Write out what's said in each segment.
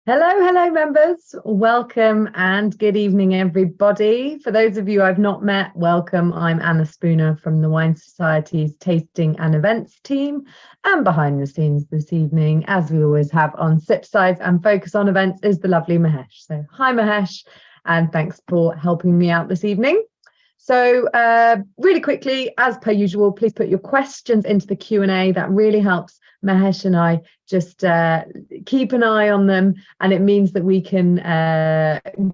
Hello, members. Welcome and good evening, everybody. For those of you I've not met, welcome. I'm Anna Spooner from the Wine Society's Tasting and Events team. And behind the scenes this evening, as we always have on Sip Sides and Focus on Events, is the lovely Mahesh. So hi, Mahesh, and thanks for helping me out this evening. So really quickly, as per usual, please put your questions into the Q&A. That really helps Mahesh and I just keep an eye on them, and it means that we can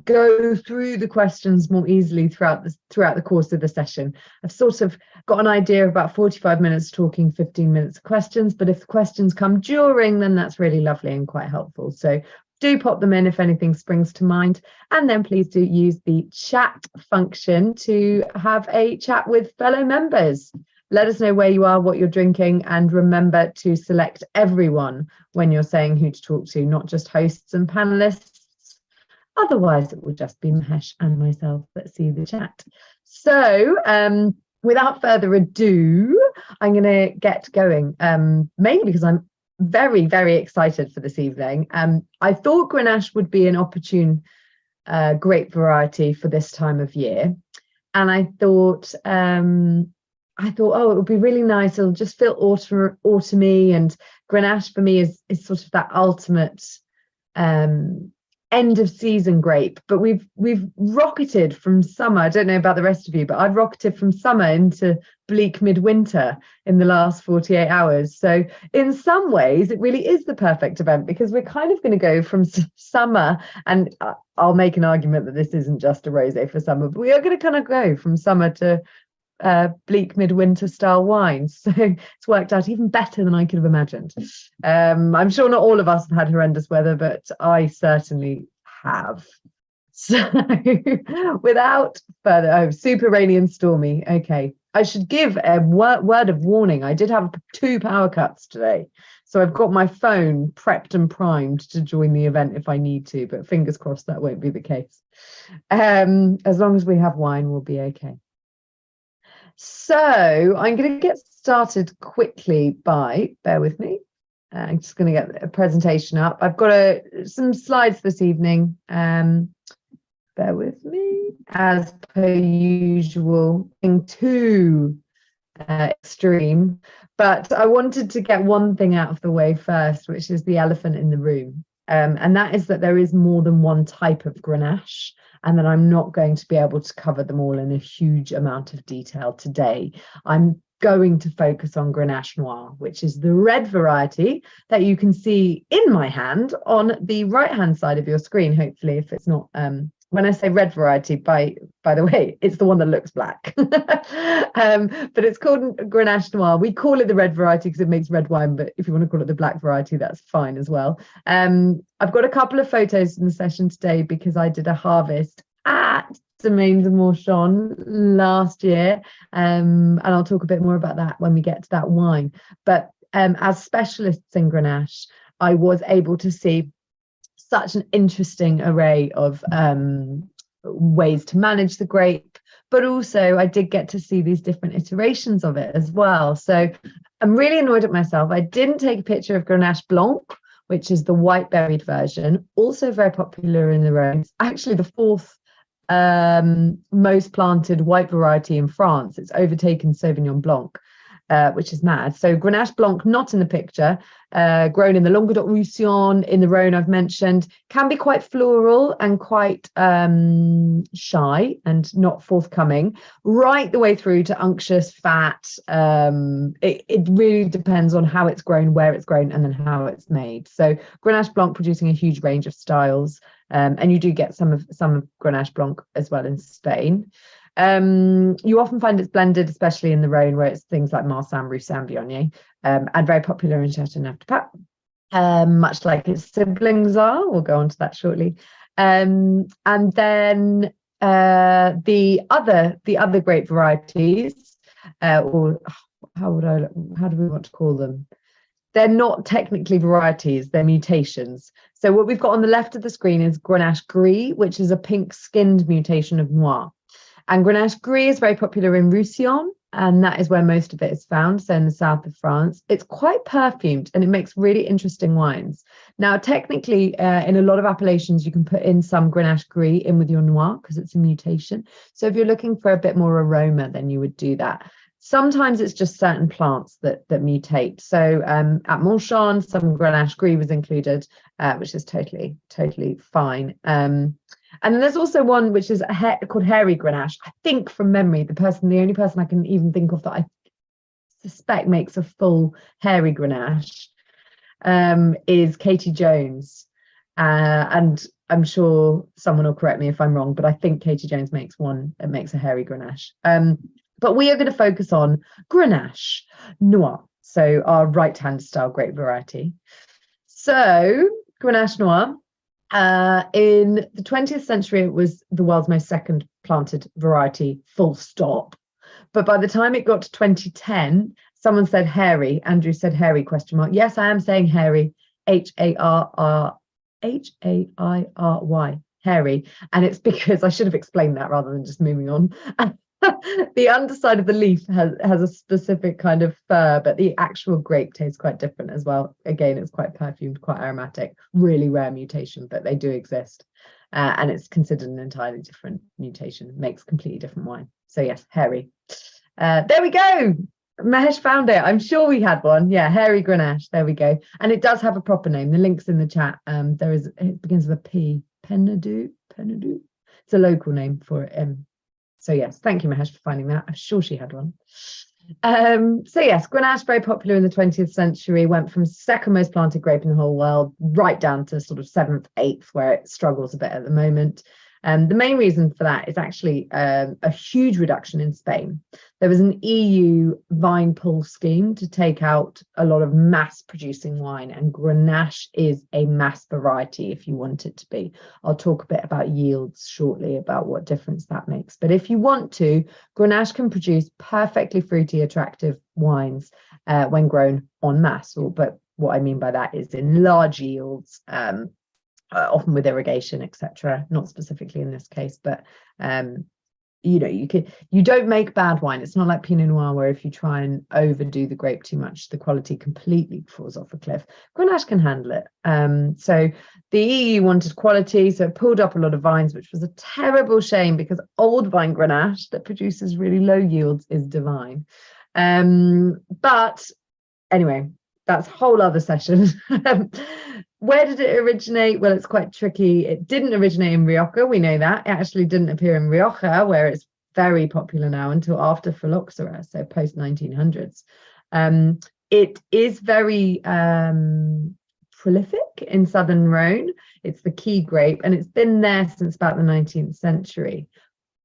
go through the questions more easily throughout the course of the session. I've sort of got an idea of about 45 minutes talking, 15 minutes of questions, but if the questions come during, then that's really lovely and quite helpful. So do pop them in if anything springs to mind, and then please do use the chat function to have a chat with fellow members. Let us know where you are, what you're drinking, and remember to select everyone when you're saying who to talk to, not just hosts and panelists. Otherwise, it will just be Mahesh and myself that see the chat. So without further ado, I'm going to get going, mainly because I'm very, very excited for this evening. I thought Grenache would be an opportune grape variety for this time of year. And I thought, oh, it would be really nice. It'll just feel autumny, and Grenache for me is sort of that ultimate end of season grape. But we've rocketed from summer. I don't know about the rest of you, but I've rocketed from summer into bleak midwinter in the last 48 hours. So in some ways, it really is the perfect event, because we're kind of going to go from summer, and I'll make an argument that this isn't just a rosé for summer, but we are going to kind of go from summer to bleak midwinter style wines. So it's worked out even better than I could have imagined. I'm sure not all of us have had horrendous weather, but I certainly have. So without further, super rainy and stormy. Okay, I should give a word of warning. I did have 2 power cuts today, so I've got my phone prepped and primed to join the event if I need to, but fingers crossed that won't be the case. As long as we have wine, we'll be okay. So I'm going to get started quickly by, bear with me, I'm just going to get a presentation up. I've got some slides this evening. Bear with me, as per usual, being too extreme, but I wanted to get one thing out of the way first, which is the elephant in the room. And that is that there is more than one type of Grenache, and that I'm not going to be able to cover them all in a huge amount of detail today. I'm going to focus on Grenache Noir, which is the red variety that you can see in my hand on the right-hand side of your screen, hopefully, if it's not... when I say red variety, by the way, it's the one that looks black. But it's called Grenache Noir. We call it the red variety because it makes red wine, but if you want to call it the black variety, that's fine as well. I've got a couple of photos in the session today because I did a harvest at Domaine de Morchon last year, and I'll talk a bit more about that when we get to that wine. But as specialists in Grenache, I was able to see such an interesting array of ways to manage the grape, but also I did get to see these different iterations of it as well. So I'm really annoyed at myself. I didn't take a picture of Grenache Blanc, which is the white berried version, also very popular in the Rhône. Actually, the 4th most planted white variety in France. It's overtaken Sauvignon Blanc, which is mad. So Grenache Blanc, not in the picture, grown in the Languedoc-Roussillon, in the Rhône I've mentioned, can be quite floral and quite shy and not forthcoming, right the way through to unctuous, fat. It really depends on how it's grown, where it's grown, and then how it's made. So Grenache Blanc producing a huge range of styles, and you do get some of Grenache Blanc as well in Spain. You often find it's blended, especially in the Rhône, where it's things like Marsanne, Roussanne, Viognier, and very popular in Châteauneuf-du-Pape, much like its siblings are. We'll go on to that shortly. And then the other grape varieties, or how do we want to call them? They're not technically varieties, they're mutations. So what we've got on the left of the screen is Grenache Gris, which is a pink-skinned mutation of Noir. And Grenache Gris is very popular in Roussillon, and that is where most of it is found. So in the south of France, it's quite perfumed and it makes really interesting wines. Now, technically, in a lot of appellations, you can put in some Grenache Gris in with your Noir because it's a mutation. So if you're looking for a bit more aroma, then you would do that. Sometimes it's just certain plants that mutate. So at Montchamp, some Grenache Gris was included, which is totally fine. And then there's also one which is called hairy Grenache. I think from memory, the only person I can even think of that I suspect makes a full hairy Grenache is Katie Jones. And I'm sure someone will correct me if I'm wrong, but I think Katie Jones makes one that makes a hairy Grenache. But we are going to focus on Grenache Noir, so our right-hand style grape variety. So Grenache Noir, in the 20th century, it was the world's most second planted variety, full stop. But by the time it got to 2010, someone said hairy. Andrew said hairy, question mark. Yes, I am saying hairy, H-A-R-R-H-A-I-R-Y, hairy. And it's because I should have explained that rather than just moving on. The underside of the leaf has a specific kind of fur, but the actual grape tastes quite different as well. Again, it's quite perfumed, quite aromatic, really rare mutation, but they do exist. And it's considered an entirely different mutation, makes completely different wine. So yes, hairy. There we go. Mahesh found it. I'm sure we had one. Yeah, hairy Grenache. There we go. And it does have a proper name. The link's in the chat. It begins with a P. Pinot-noir. It's a local name for it. So yes, thank you, Mahesh, for finding that. I'm sure she had one. So yes, Grenache, very popular in the 20th century, went from second most planted grape in the whole world right down to sort of 7th, 8th, where it struggles a bit at the moment. The main reason for that is actually a huge reduction in Spain. There was an EU vine pull scheme to take out a lot of mass producing wine, and Grenache is a mass variety if you want it to be. I'll talk a bit about yields shortly, about what difference that makes. But if you want to, Grenache can produce perfectly fruity, attractive wines when grown en masse. But what I mean by that is in large yields, often with irrigation, etc. Not specifically in this case, but you don't make bad wine. It's not like Pinot Noir, where if you try and overdo the grape too much, the quality completely falls off a cliff. Grenache can handle it. So the EU wanted quality, so it pulled up a lot of vines, which was a terrible shame because old vine Grenache that produces really low yields is divine. But anyway, that's a whole other session. Where did it originate? Well, it's quite tricky. It didn't originate in Rioja. We know that. It actually didn't appear in Rioja, where it's very popular now, until after phylloxera, so post 1900s. It is very prolific in southern Rhône. It's the key grape, and it's been there since about the 19th century.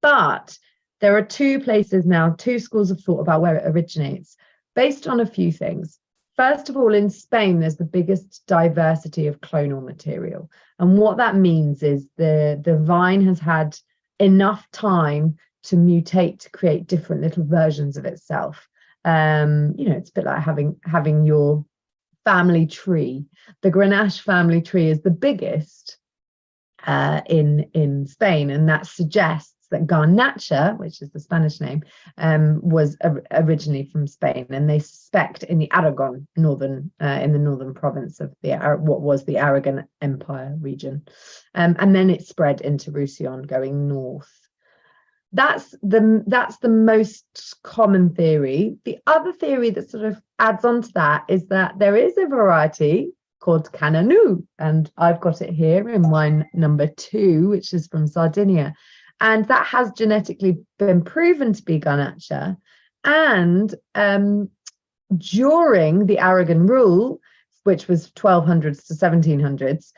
But there are two places now, two schools of thought about where it originates, based on a few things. First of all, in Spain, there's the biggest diversity of clonal material. And what that means is the vine has had enough time to mutate, to create different little versions of itself. It's a bit like having your family tree. The Grenache family tree is the biggest in Spain, and that suggests that garnacha, which is the Spanish name, was originally from Spain, and they suspect in the Aragon in the northern province of what was the Aragon Empire region, and then it spread into Roussillon going north. That's the most common theory. The other theory that sort of adds on to that is that there is a variety called Cananu, and I've got it here in wine number 2, which is from Sardinia. And that has genetically been proven to be garnacha. And during the Aragon rule, which was 1200s to 1700s,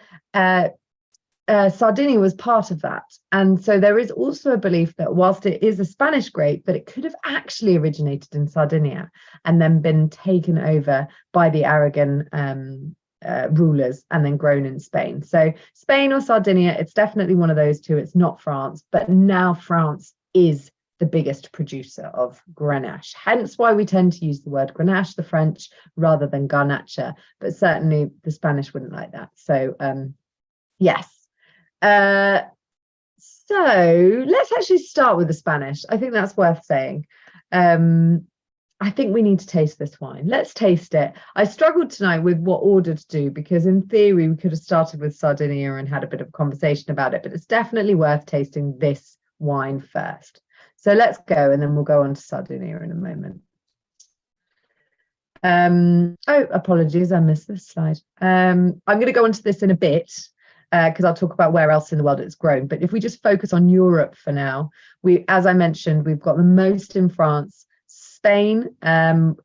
Sardinia was part of that. And so there is also a belief that whilst it is a Spanish grape, that it could have actually originated in Sardinia and then been taken over by the Aragon rulers and then grown in Spain. So Spain or Sardinia, it's definitely one of those two. It's not France, but now France is the biggest producer of Grenache. Hence why we tend to use the word Grenache, the French, rather than garnacha, but certainly the Spanish wouldn't like that. So yes. So let's actually start with the Spanish. I think that's worth saying. I think we need to taste this wine. Let's taste it. I struggled tonight with what order to do, because in theory we could have started with Sardinia and had a bit of conversation about it, but it's definitely worth tasting this wine first. So let's go, and then we'll go on to Sardinia in a moment. Oh, apologies, I missed this slide. I'm going to go into this in a bit, because I'll talk about where else in the world it's grown. But if we just focus on Europe for now, as I mentioned, we've got the most in France. Spain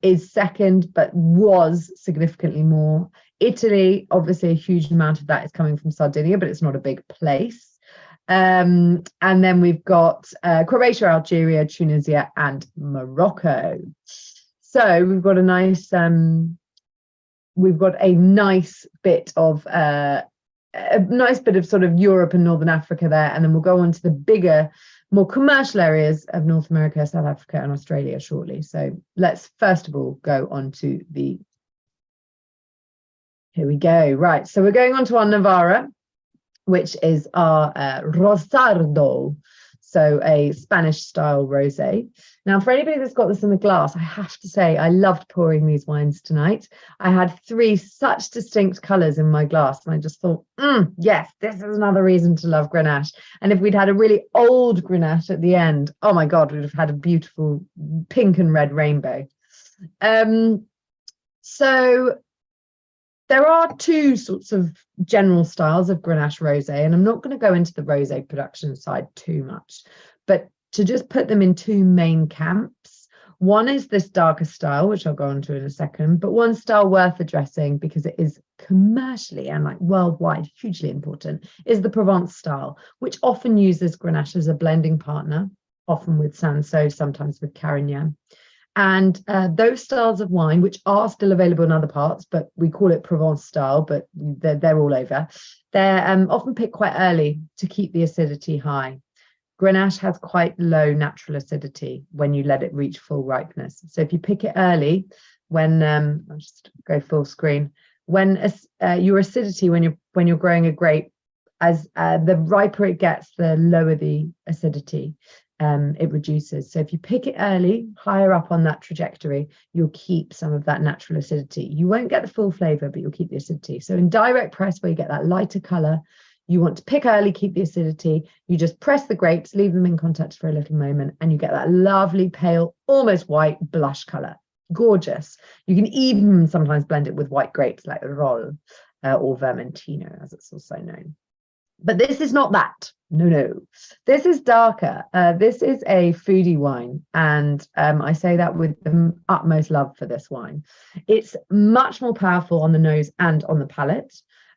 is second, but was significantly more. Italy, obviously a huge amount of that is coming from Sardinia, but it's not a big place. And then we've got Croatia, Algeria, Tunisia, and Morocco. So we've got a nice bit of sort of Europe and Northern Africa there, and then we'll go on to the bigger, more commercial areas of North America, South Africa, and Australia shortly. So let's first of all go on to here we go. Right, so we're going on to our Navarra, which is our Rosardo, so a Spanish style rosé. Now, for anybody that's got this in the glass, I have to say I loved pouring these wines tonight. I had 3 such distinct colours in my glass, and I just thought, yes, this is another reason to love Grenache. And if we'd had a really old Grenache at the end, oh my God, we'd have had a beautiful pink and red rainbow. So there are 2 sorts of general styles of Grenache rosé, and I'm not going to go into the rosé production side too much, but to just put them in 2 main camps. One is this darker style, which I'll go on to in a second, but one style worth addressing because it is commercially and like worldwide hugely important is the Provence style, which often uses Grenache as a blending partner, often with Cinsault, sometimes with Carignan. And those styles of wine, which are still available in other parts, but we call it Provence style, but they're all over, they're often picked quite early to keep the acidity high. Grenache has quite low natural acidity when you let it reach full ripeness. So if you pick it early, when I'll just go full screen, when your acidity when you're growing a grape, as the riper it gets, the lower the acidity it reduces. So if you pick it early, higher up on that trajectory, you'll keep some of that natural acidity. You won't get the full flavor, but you'll keep the acidity. So in direct press, where you get that lighter color, you want to pick early, keep the acidity. You just press the grapes, leave them in contact for a little moment, and you get that lovely pale, almost white blush color. Gorgeous. You can even sometimes blend it with white grapes like Rhône or Vermentino, as it's also known. But this is not that. No. This is darker. This is a foodie wine, and I say that with the utmost love for this wine. It's much more powerful on the nose and on the palate.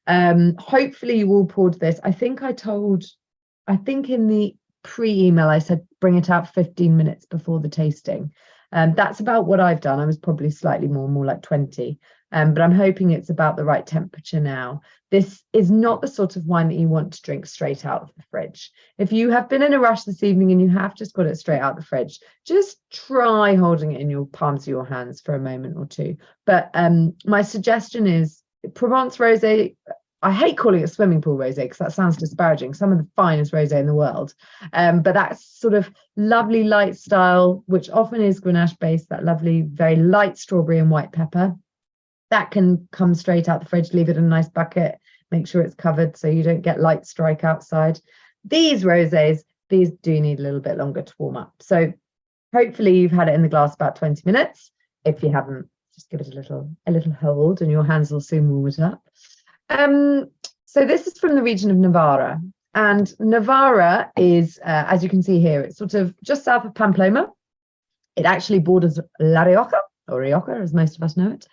Hopefully you all poured this. I think in the pre-email I said bring it out 15 minutes before the tasting. That's about what I've done. I was probably slightly more like 20. But I'm hoping it's about the right temperature now. This is not the sort of wine that you want to drink straight out of the fridge. If you have been in a rush this evening and you have just got it straight out the fridge, just try holding it in your palms of your hands for a moment or two. But my suggestion is Provence rosé. I hate calling it swimming pool rosé because that sounds disparaging. Some of the finest rosé in the world. But that's sort of lovely light style, which often is grenache-based, that lovely, very light strawberry and white pepper. That can come straight out the fridge, leave it in a nice bucket, make sure it's covered so you don't get light strike outside. These rosés, these do need a little bit longer to warm up. So hopefully you've had it in the glass about 20 minutes. If you haven't, just give it a little hold and your hands will soon warm it up. So this is from the region of Navarra. And Navarra is, as you can see here, it's sort of just south of Pamplona. It actually borders La Rioja, or Rioja, as most of us know it.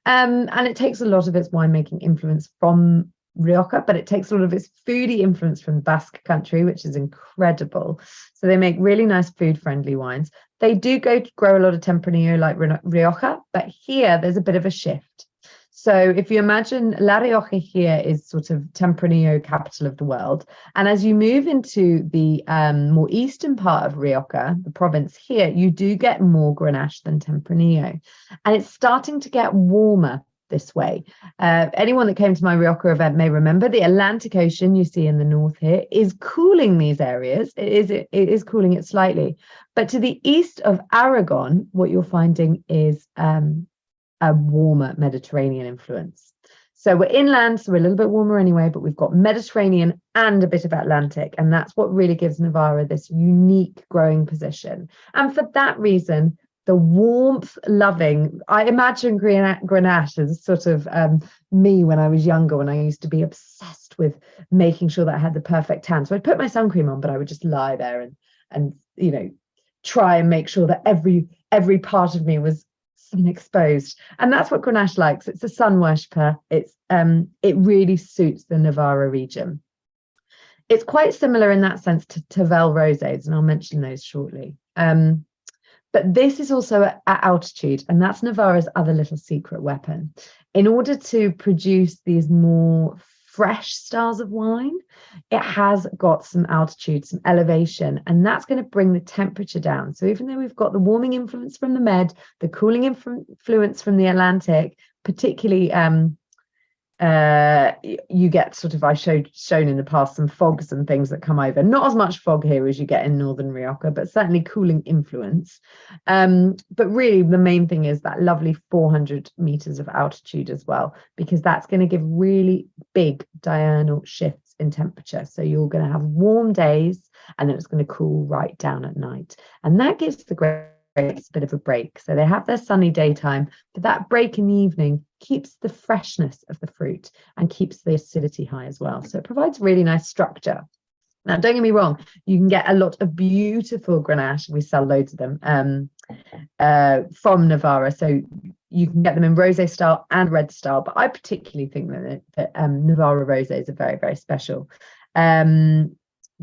And it takes a lot of its winemaking influence from Rioja, but it takes a lot of its foodie influence from Basque country, which is incredible. So they make really nice food-friendly wines. They do grow a lot of Tempranillo like Rioja, but here there's a bit of a shift. So if you imagine La Rioja here is sort of Tempranillo capital of the world. And as you move into the more eastern part of Rioja, the province here, you do get more Grenache than Tempranillo. And it's starting to get warmer this way. Anyone that came to my Rioja event may remember the Atlantic Ocean you see in the north here is cooling these areas. It is cooling it slightly. But to the east of Aragon, what you're finding is a warmer Mediterranean influence. So we're inland, so we're a little bit warmer anyway, but we've got Mediterranean and a bit of Atlantic. And that's what really gives Navarra this unique growing position. And for that reason, the warmth loving, I imagine Grenache as sort of me when I was younger, when I used to be obsessed with making sure that I had the perfect tan. So I'd put my sun cream on, but I would just lie there and you know, try and make sure that every part of me was exposed. And that's what Grenache likes. It's a sun worshipper. It really suits the Navarra region. It's quite similar in that sense to Tavel rosés, and I'll mention those shortly. But this is also at altitude, and that's Navarra's other little secret weapon. In order to produce these more fresh styles of wine, it has got some altitude, some elevation, and that's going to bring the temperature down. So even though we've got the warming influence from the Med, the cooling influence from the Atlantic, particularly you get sort of, I've shown in the past some fogs and things that come over. Not as much fog here as you get in Northern Rioja, but certainly cooling influence. But really the main thing is that lovely 400 meters of altitude as well, because that's going to give really big diurnal shifts in temperature. So you're going to have warm days and then it's going to cool right down at night. And that gives the grapes a bit of a break. So they have their sunny daytime, but that break in the evening keeps the freshness of the fruit and keeps the acidity high as well. So it provides really nice structure. Now, don't get me wrong, you can get a lot of beautiful Grenache. We sell loads of them from Navarra. So you can get them in rosé style and red style. But I particularly think that Navarra rosés are very, very special.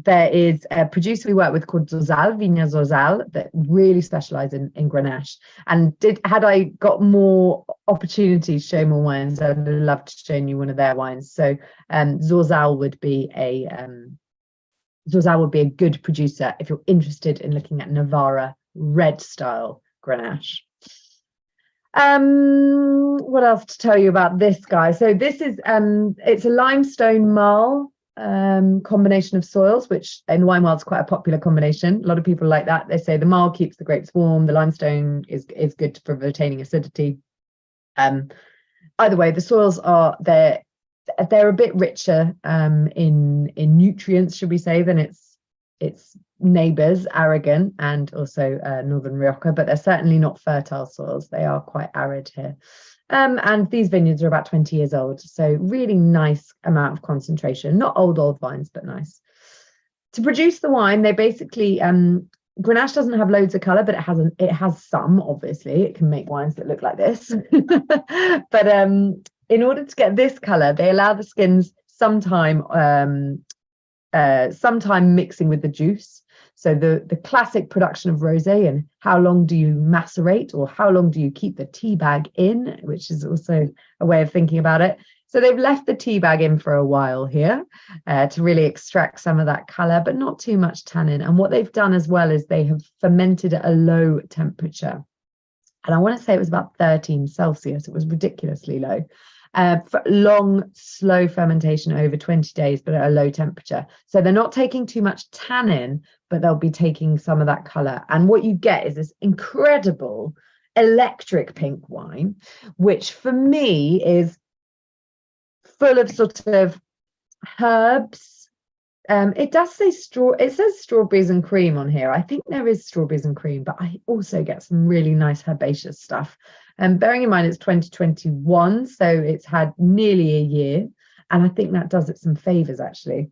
There is a producer we work with called Zorzal, Viña Zorzal, that really specialise in Grenache. And had I got more opportunity to show more wines, I'd have loved to show you one of their wines. So Zorzal would be a good producer if you're interested in looking at Navarra red style Grenache. What else to tell you about this guy? So this is it's a limestone marl combination of soils, which in wine world is quite a popular combination. A lot of people like that. They say the marl keeps the grapes warm, the limestone is good for retaining acidity. Either way, the soils are they're a bit richer in nutrients, should we say, than its neighbours, Aragon and also Northern Rioja, but they're certainly not fertile soils. They are quite arid here. And these vineyards are about 20 years old, so really nice amount of concentration. Not old vines, but nice. To produce the wine, they basically Grenache doesn't have loads of colour, but it has some. Obviously, it can make wines that look like this. But in order to get this colour, they allow the skins sometime mixing with the juice. So the classic production of rosé, and how long do you macerate, or how long do you keep the tea bag in, which is also a way of thinking about it. So they've left the tea bag in for a while here to really extract some of that colour, but not too much tannin. And what they've done as well is they have fermented at a low temperature. And I want to say it was about 13 Celsius. It was ridiculously low. For long, slow fermentation over 20 days, but at a low temperature. So they're not taking too much tannin, but they'll be taking some of that colour. And what you get is this incredible electric pink wine, which for me is full of sort of herbs. It does say it says strawberries and cream on here. I think there is strawberries and cream, but I also get some really nice herbaceous stuff. And bearing in mind it's 2021, so it's had nearly a year, and I think that does it some favors actually.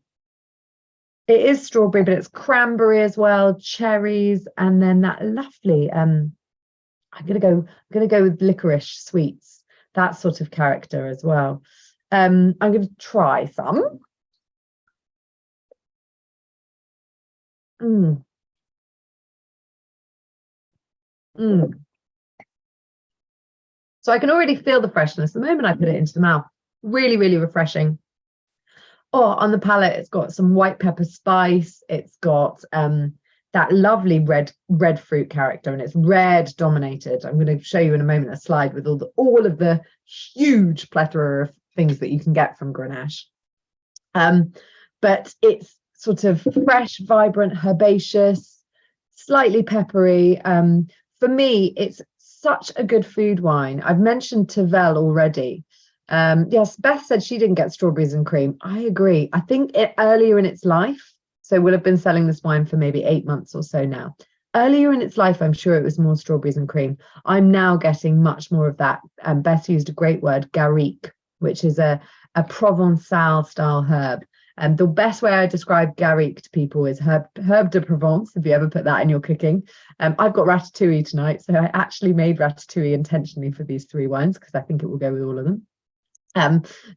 It is strawberry, but it's cranberry as well, cherries, and then that lovely I'm gonna go with licorice sweets, that sort of character as well. I'm going to try some. So I can already feel the freshness the moment I put it into the mouth. Really, really refreshing. Oh, on the palate, it's got some white pepper spice. It's got that lovely red fruit character, and it's red dominated. I'm going to show you in a moment a slide with all of the huge plethora of things that you can get from Grenache. But it's sort of fresh, vibrant, herbaceous, slightly peppery. For me, it's such a good food wine. I've mentioned Tavel already. Yes, Beth said she didn't get strawberries and cream. I agree. I think earlier in its life, so we'll have been selling this wine for maybe 8 months or so now. Earlier in its life, I'm sure it was more strawberries and cream. I'm now getting much more of that. Beth used a great word, garrique, which is a Provençal style herb. And the best way I describe garrique to people is herb de Provence, if you ever put that in your cooking. I've got ratatouille tonight, so I actually made ratatouille intentionally for these 3 wines because I think it will go with all of them.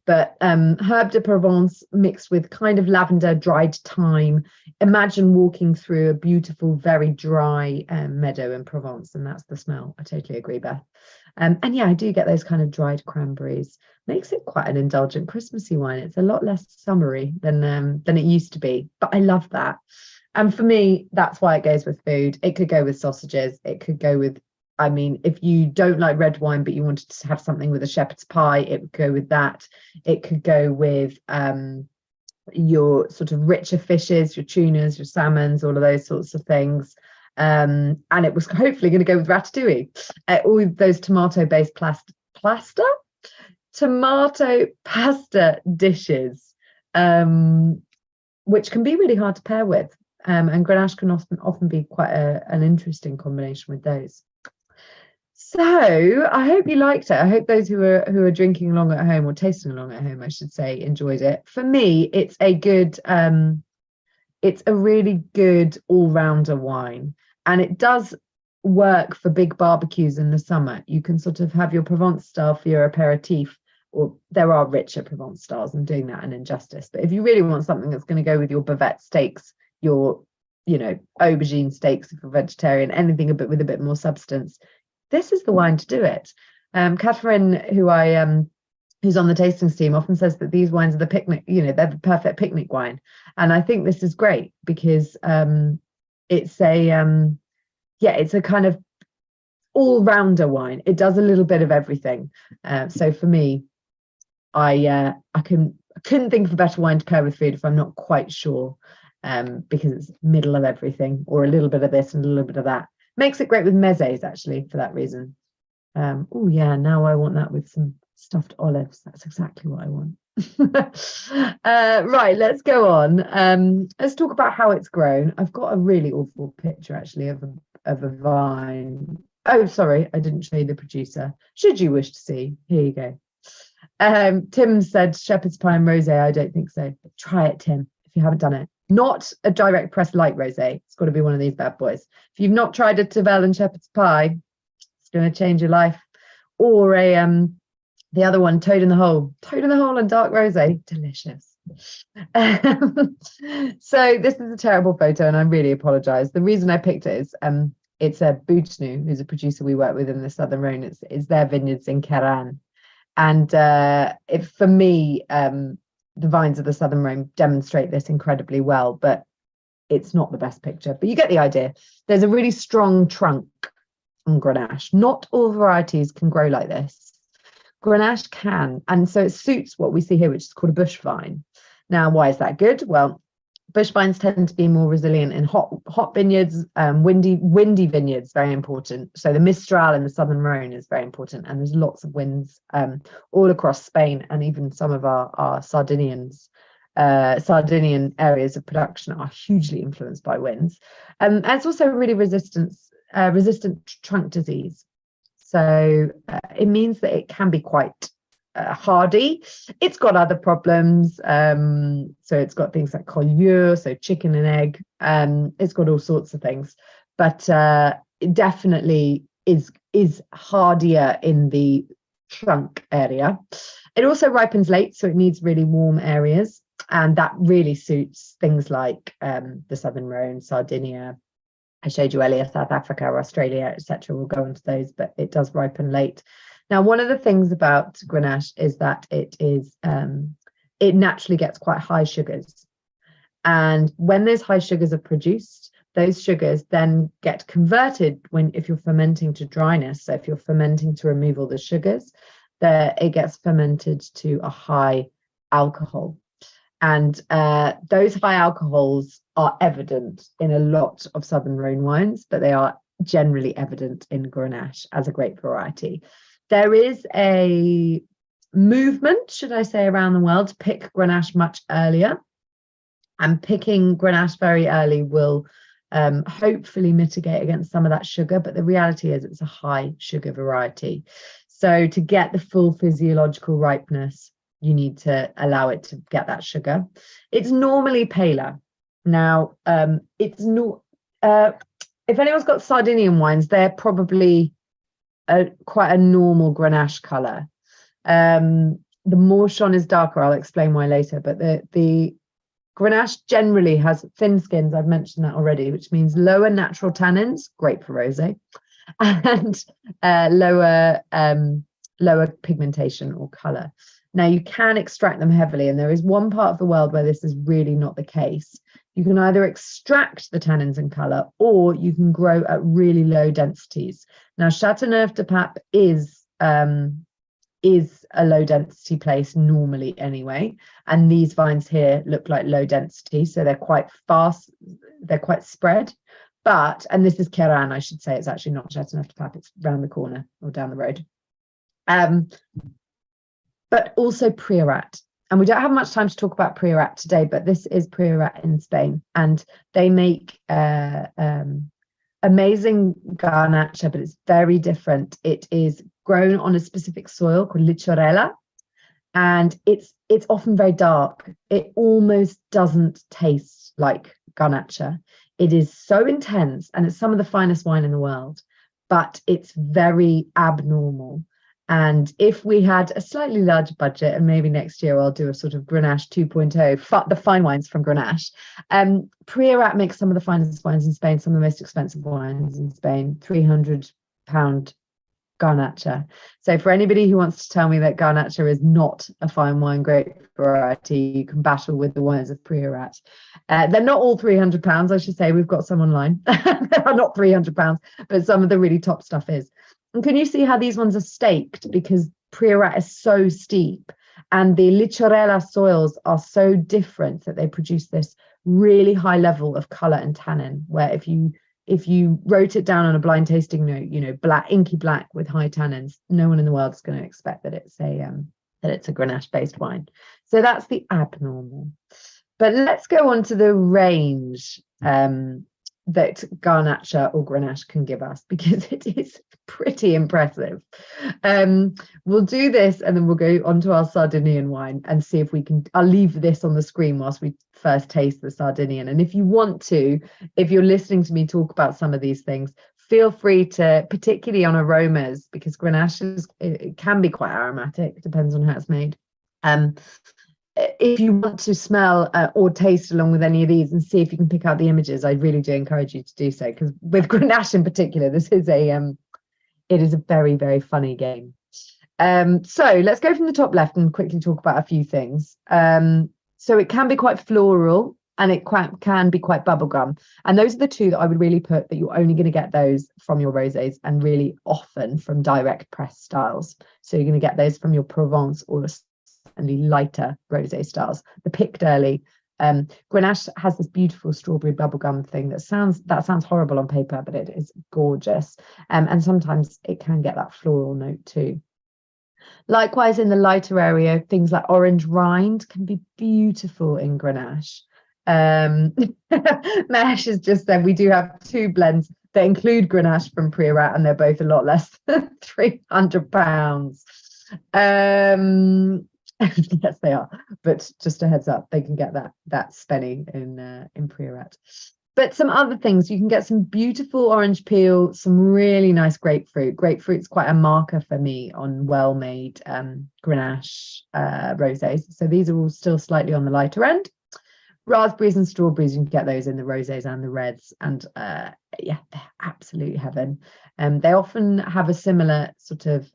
But herb de Provence mixed with kind of lavender, dried thyme. Imagine walking through a beautiful, very dry meadow in Provence, and that's the smell. I totally agree, Beth. And yeah, I do get those kind of dried cranberries. Makes it quite an indulgent Christmassy wine. It's a lot less summery than it used to be, but I love that. And for me, that's why it goes with food. It could go with sausages. It could go with, I mean, if you don't like red wine, but you wanted to have something with a shepherd's pie, it would go with that. It could go with your sort of richer fishes, your tunas, your salmons, all of those sorts of things. And it was hopefully going to go with ratatouille. All those tomato-based tomato pasta dishes, which can be really hard to pair with. And Grenache can often be quite an interesting combination with those. So I hope you liked it. I hope those who are drinking along at home, or tasting along at home, I should say, enjoyed it. For me, it's a really good all-rounder wine, and it does work for big barbecues in the summer. You can sort of have your Provence style for your aperitif, or there are richer Provence styles. I'm doing that an injustice, but if you really want something that's going to go with your bavette steaks, your aubergine steaks if you're vegetarian, anything with a bit more substance, this is the wine to do it. Catherine, who's on the tastings team, often says that these wines are the picnic, they're the perfect picnic wine. And I think this is great because it's a kind of all-rounder wine. It does a little bit of everything. So for me, I couldn't think of a better wine to pair with food if I'm not quite sure, because it's middle of everything, or a little bit of this and a little bit of that. Makes it great with mezes, actually, for that reason. Oh yeah, now I want that with some stuffed olives. That's exactly what I want. Right, let's go on. Let's talk about how it's grown. I've got a really awful picture, actually, of a vine. Oh, sorry, I didn't show you the producer. Should you wish to see, here you go. Tim said shepherd's pie and rosé. I don't think so. Try it, Tim, if you haven't done it. Not a direct press light rosé. It's got to be one of these bad boys. If you've not tried a Tavel and shepherd's pie, it's going to change your life. Or the other one, toad in the hole and dark rosé, delicious. So this is a terrible photo, and I really apologise. The reason I picked it is it's a Boutnou, who's a producer we work with in the Southern Rhône. It's their vineyards in Queyranne, and for me, the vines of the Southern Rhône demonstrate this incredibly well, but it's not the best picture. But you get the idea. There's a really strong trunk on Grenache. Not all varieties can grow like this. Grenache can, and so it suits what we see here, which is called a bush vine. Now, why is that good? Well, bush vines tend to be more resilient in hot vineyards, windy vineyards, very important. So the Mistral in the Southern Rhône is very important, and there's lots of winds all across Spain, and even some of our Sardinian areas of production are hugely influenced by winds. And it's also really resistant trunk disease. So it means that it can be quite hardy. It's got other problems. So it's got things like collure, so chicken and egg. It's got all sorts of things, but it definitely is hardier in the trunk area. It also ripens late, so it needs really warm areas, and that really suits things like the Southern Rhône, Sardinia. I showed you earlier, South Africa, Australia, etc. We'll go into those, but it does ripen late. Now, one of the things about Grenache is that it naturally gets quite high sugars. And when those high sugars are produced, those sugars then get converted if you're fermenting to dryness. So if you're fermenting to remove all the sugars, it gets fermented to a high alcohol. And those high alcohols are evident in a lot of Southern Rhône wines, but they are generally evident in Grenache as a grape variety. There is a movement, should I say, around the world to pick Grenache much earlier. And picking Grenache very early will hopefully mitigate against some of that sugar. But the reality is it's a high sugar variety. So to get the full physiological ripeness, you need to allow it to get that sugar. It's normally paler. Now, it's not. If anyone's got Sardinian wines, they're probably quite a normal Grenache colour. The Morchon is darker. I'll explain why later. But the Grenache generally has thin skins. I've mentioned that already, which means lower natural tannins, great for rosé, and lower pigmentation or colour. Now, you can extract them heavily, and there is one part of the world where this is really not the case. You can either extract the tannins and colour, or you can grow at really low densities. Now, Châteauneuf-du-Pape is a low density place normally anyway, and these vines here look like low density, so they're quite fast, they're quite spread. But, and this is Queyran, I should say, it's actually not Châteauneuf-du-Pape, it's round the corner or down the road. But also Priorat. And we don't have much time to talk about Priorat today, but this is Priorat in Spain. And they make amazing garnacha, but it's very different. It is grown on a specific soil called lichorella, and it's often very dark. It almost doesn't taste like garnacha. It is so intense, and it's some of the finest wine in the world, but it's very abnormal. And if we had a slightly larger budget, and maybe next year I'll do a sort of Grenache 2.0, the fine wines from Grenache. Priorat makes some of the finest wines in Spain, some of the most expensive wines in Spain, £300 Garnacha. So for anybody who wants to tell me that Garnacha is not a fine wine grape variety, you can battle with the wines of Priorat. They're not all £300, I should say. We've got some online. They are not £300, but some of the really top stuff is. And can you see how these ones are staked? Because Priorat is so steep, and the lichorella soils are so different that they produce this really high level of colour and tannin, where if you wrote it down on a blind tasting note, you know, black, inky black with high tannins, no one in the world is going to expect that it's a Grenache-based wine. So that's the abnormal. But let's go on to the range that Garnacha or Grenache can give us, because it is pretty impressive. We'll do this, and then we'll go on to our Sardinian wine and see if we can. I'll leave this on the screen whilst we first taste the Sardinian. And if you want to, if you're listening to me talk about some of these things, feel free to, particularly on aromas, because Grenache it can be quite aromatic, depends on how it's made. If you want to smell or taste along with any of these and see if you can pick out the images, I really do encourage you to do so, because with Grenache in particular, this is it is a very, very funny game. So let's go from the top left and quickly talk about a few things. So it can be quite floral, and it can be quite bubblegum. And those are the two that I would really put, that you're only going to get those from your rosés, and really often from direct press styles. So you're going to get those from your Provence or lighter rosé styles. The picked early. Grenache has this beautiful strawberry bubblegum thing that sounds horrible on paper, but it is gorgeous. And sometimes it can get that floral note too. Likewise, in the lighter area, things like orange rind can be beautiful in Grenache. Mesh has just said we do have two blends that include Grenache from Priorat, and they're both a lot less than £300. Yes, they are. But just a heads up, they can get that spenny in Priorat. But some other things, you can get some beautiful orange peel, some really nice grapefruit. Grapefruit's quite a marker for me on well-made Grenache rosés. So these are all still slightly on the lighter end. Raspberries and strawberries, you can get those in the rosés and the reds, and yeah, they're absolute heaven. They often have a similar sort of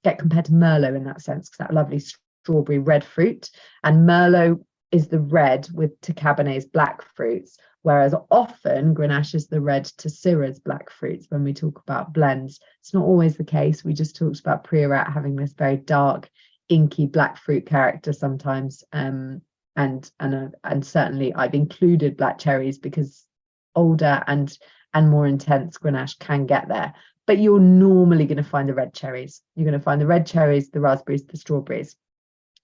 get compared to Merlot in that sense, because that lovely strawberry red fruit, and Merlot is the red with to Cabernet's black fruits. whereas often Grenache is the red to Syrah's black fruits when we talk about blends. It's not always the case. We just talked about Priorat having this very dark, inky black fruit character sometimes, and certainly I've included black cherries because older and more intense Grenache can get there. But you're normally going to find the red cherries. You're going to find the red cherries, the raspberries, the strawberries.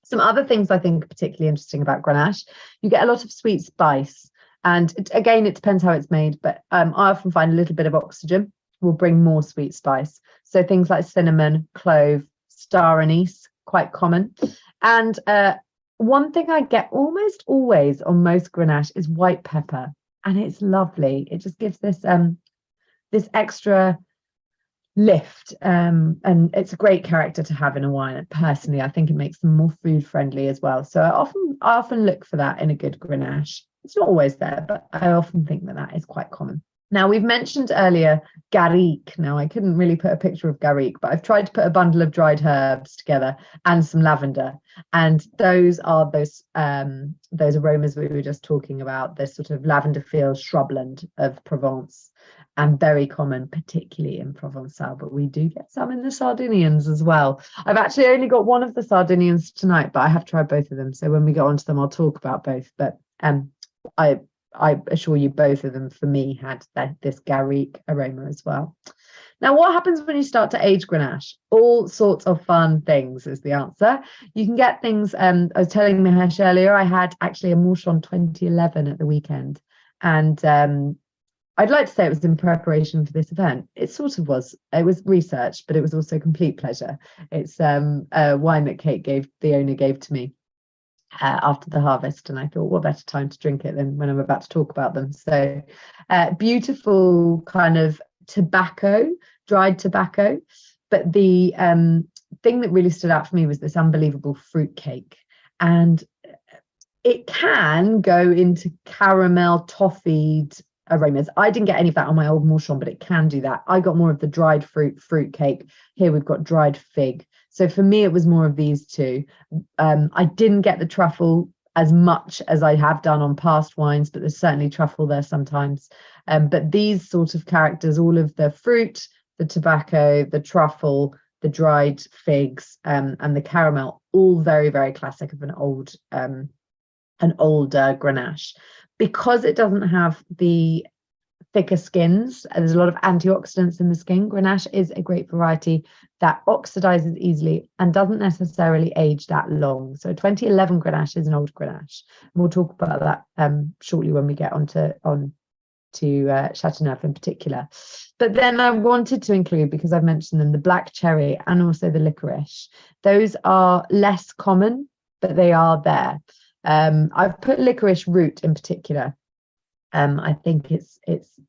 Some other things I think are particularly interesting about Grenache, you get a lot of sweet spice. And again, it depends how it's made, but I often find a little bit of oxygen will bring more sweet spice. So things like cinnamon, clove, star anise, quite common. And one thing I get almost always on most Grenache is white pepper, and it's lovely. It just gives this this extra lift, and it's a great character to have in a wine. And personally, I think it makes them more food friendly as well. So I often look for that in a good Grenache. It's not always there, but I often think that is quite common. Now, we've mentioned earlier garrigue. Now, I couldn't really put a picture of garrigue, but I've tried to put a bundle of dried herbs together and some lavender. And those are those aromas we were just talking about, this sort of lavender field shrubland of Provence, and very common, particularly in Provençal, but we do get some in the Sardinians as well. I've actually only got one of the Sardinians tonight, but I have tried both of them. So when we get onto them, I'll talk about both. But I assure you, both of them for me had this garrigue aroma as well. Now, what happens when you start to age Grenache? All sorts of fun things is the answer. You can get things. I was telling Mahesh earlier, I had actually a Mouchon 2011 at the weekend, and I'd like to say it was in preparation for this event. It sort of was. It was research, but it was also complete pleasure. It's a wine that the owner gave to me after the harvest, and I thought, what better time to drink it than when I'm about to talk about them. So beautiful kind of tobacco, dried tobacco, but the thing that really stood out for me was this unbelievable fruit cake, and it can go into caramel toffeed aromas. I didn't get any of that on my old Mouchon, but it can do that. I got more of the dried fruit cake. Here we've got dried fig. So for me, it was more of these two. I didn't get the truffle as much as I have done on past wines, but there's certainly truffle there sometimes. But these sort of characters, all of the fruit, the tobacco, the truffle, the dried figs, and the caramel, all very, very classic of an older Grenache. Because it doesn't have the thicker skins, there's a lot of antioxidants in the skin. Grenache is a great variety that oxidizes easily and doesn't necessarily age that long. So 2011 Grenache is an old Grenache. And we'll talk about that shortly when we get onto Châteauneuf in particular. But then I wanted to include, because I've mentioned them, the black cherry and also the licorice. Those are less common, but they are there. I've put licorice root in particular. I think it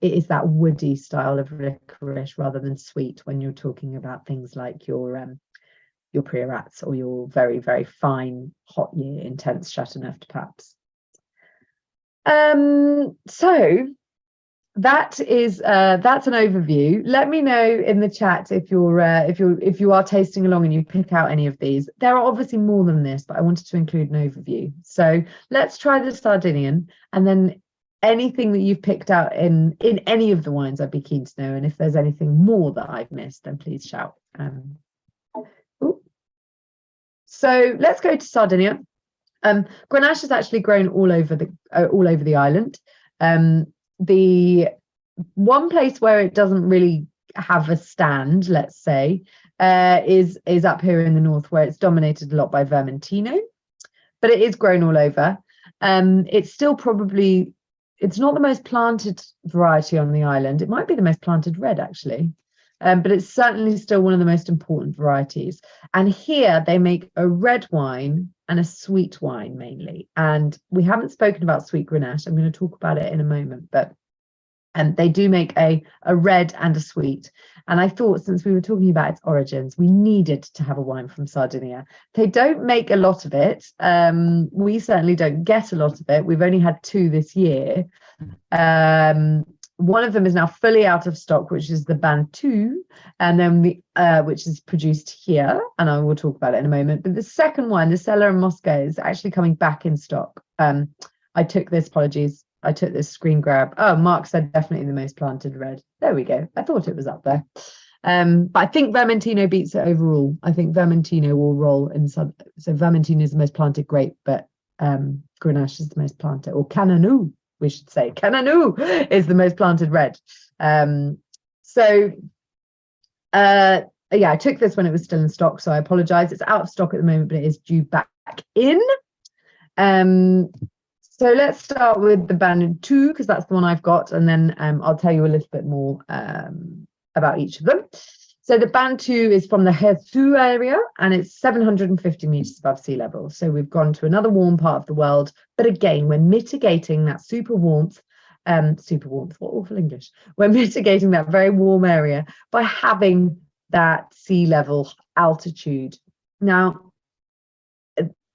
is that woody style of licorice rather than sweet when you're talking about things like your Priorats or your very, very fine hot year intense Châteauneuf-du-Papes. So that's an overview. Let me know in the chat if you are tasting along and you pick out any of these. There are obviously more than this, but I wanted to include an overview. So let's try the Sardinian, and then anything that you've picked out in any of the wines, I'd be keen to know. And if there's anything more that I've missed, then please shout. So let's go to Sardinia. Grenache is actually grown all over the island. The one place where it doesn't really have a stand, let's say, is up here in the north, where it's dominated a lot by Vermentino, but it is grown all over. It's still probably, it's not the most planted variety on the island. It might be the most planted red, actually, but it's certainly still one of the most important varieties. And here they make a red wine and a sweet wine mainly. And we haven't spoken about sweet Grenache. I'm going to talk about it in a moment, but they do make a red and a sweet. And I thought, since we were talking about its origins, we needed to have a wine from Sardinia. They don't make a lot of it. We certainly don't get a lot of it. We've only had 2 this year. One of them is now fully out of stock, which is the Bantu, and then which is produced here, and I will talk about it in a moment. But the second one, the Cellar and Moscow, is actually coming back in stock. I took this, apologies, I took this screen grab. Oh, Mark said definitely the most planted red. There we go. I thought it was up there. But I think Vermentino beats it overall. I think Vermentino will roll in some. So Vermentino is the most planted grape, but Grenache is the most planted, or Cananou, we should say. Cananou is the most planted red. Yeah, I took this when it was still in stock, so I apologize. It's out of stock at the moment, but it is due back in. So let's start with the Bantu, because that's the one I've got, and then I'll tell you a little bit more about each of them. So the Bantu is from the Hesu area, and it's 750 meters above sea level. So we've gone to another warm part of the world, but again, we're mitigating that super warmth, what awful English. We're mitigating that very warm area by having that sea level altitude. Now,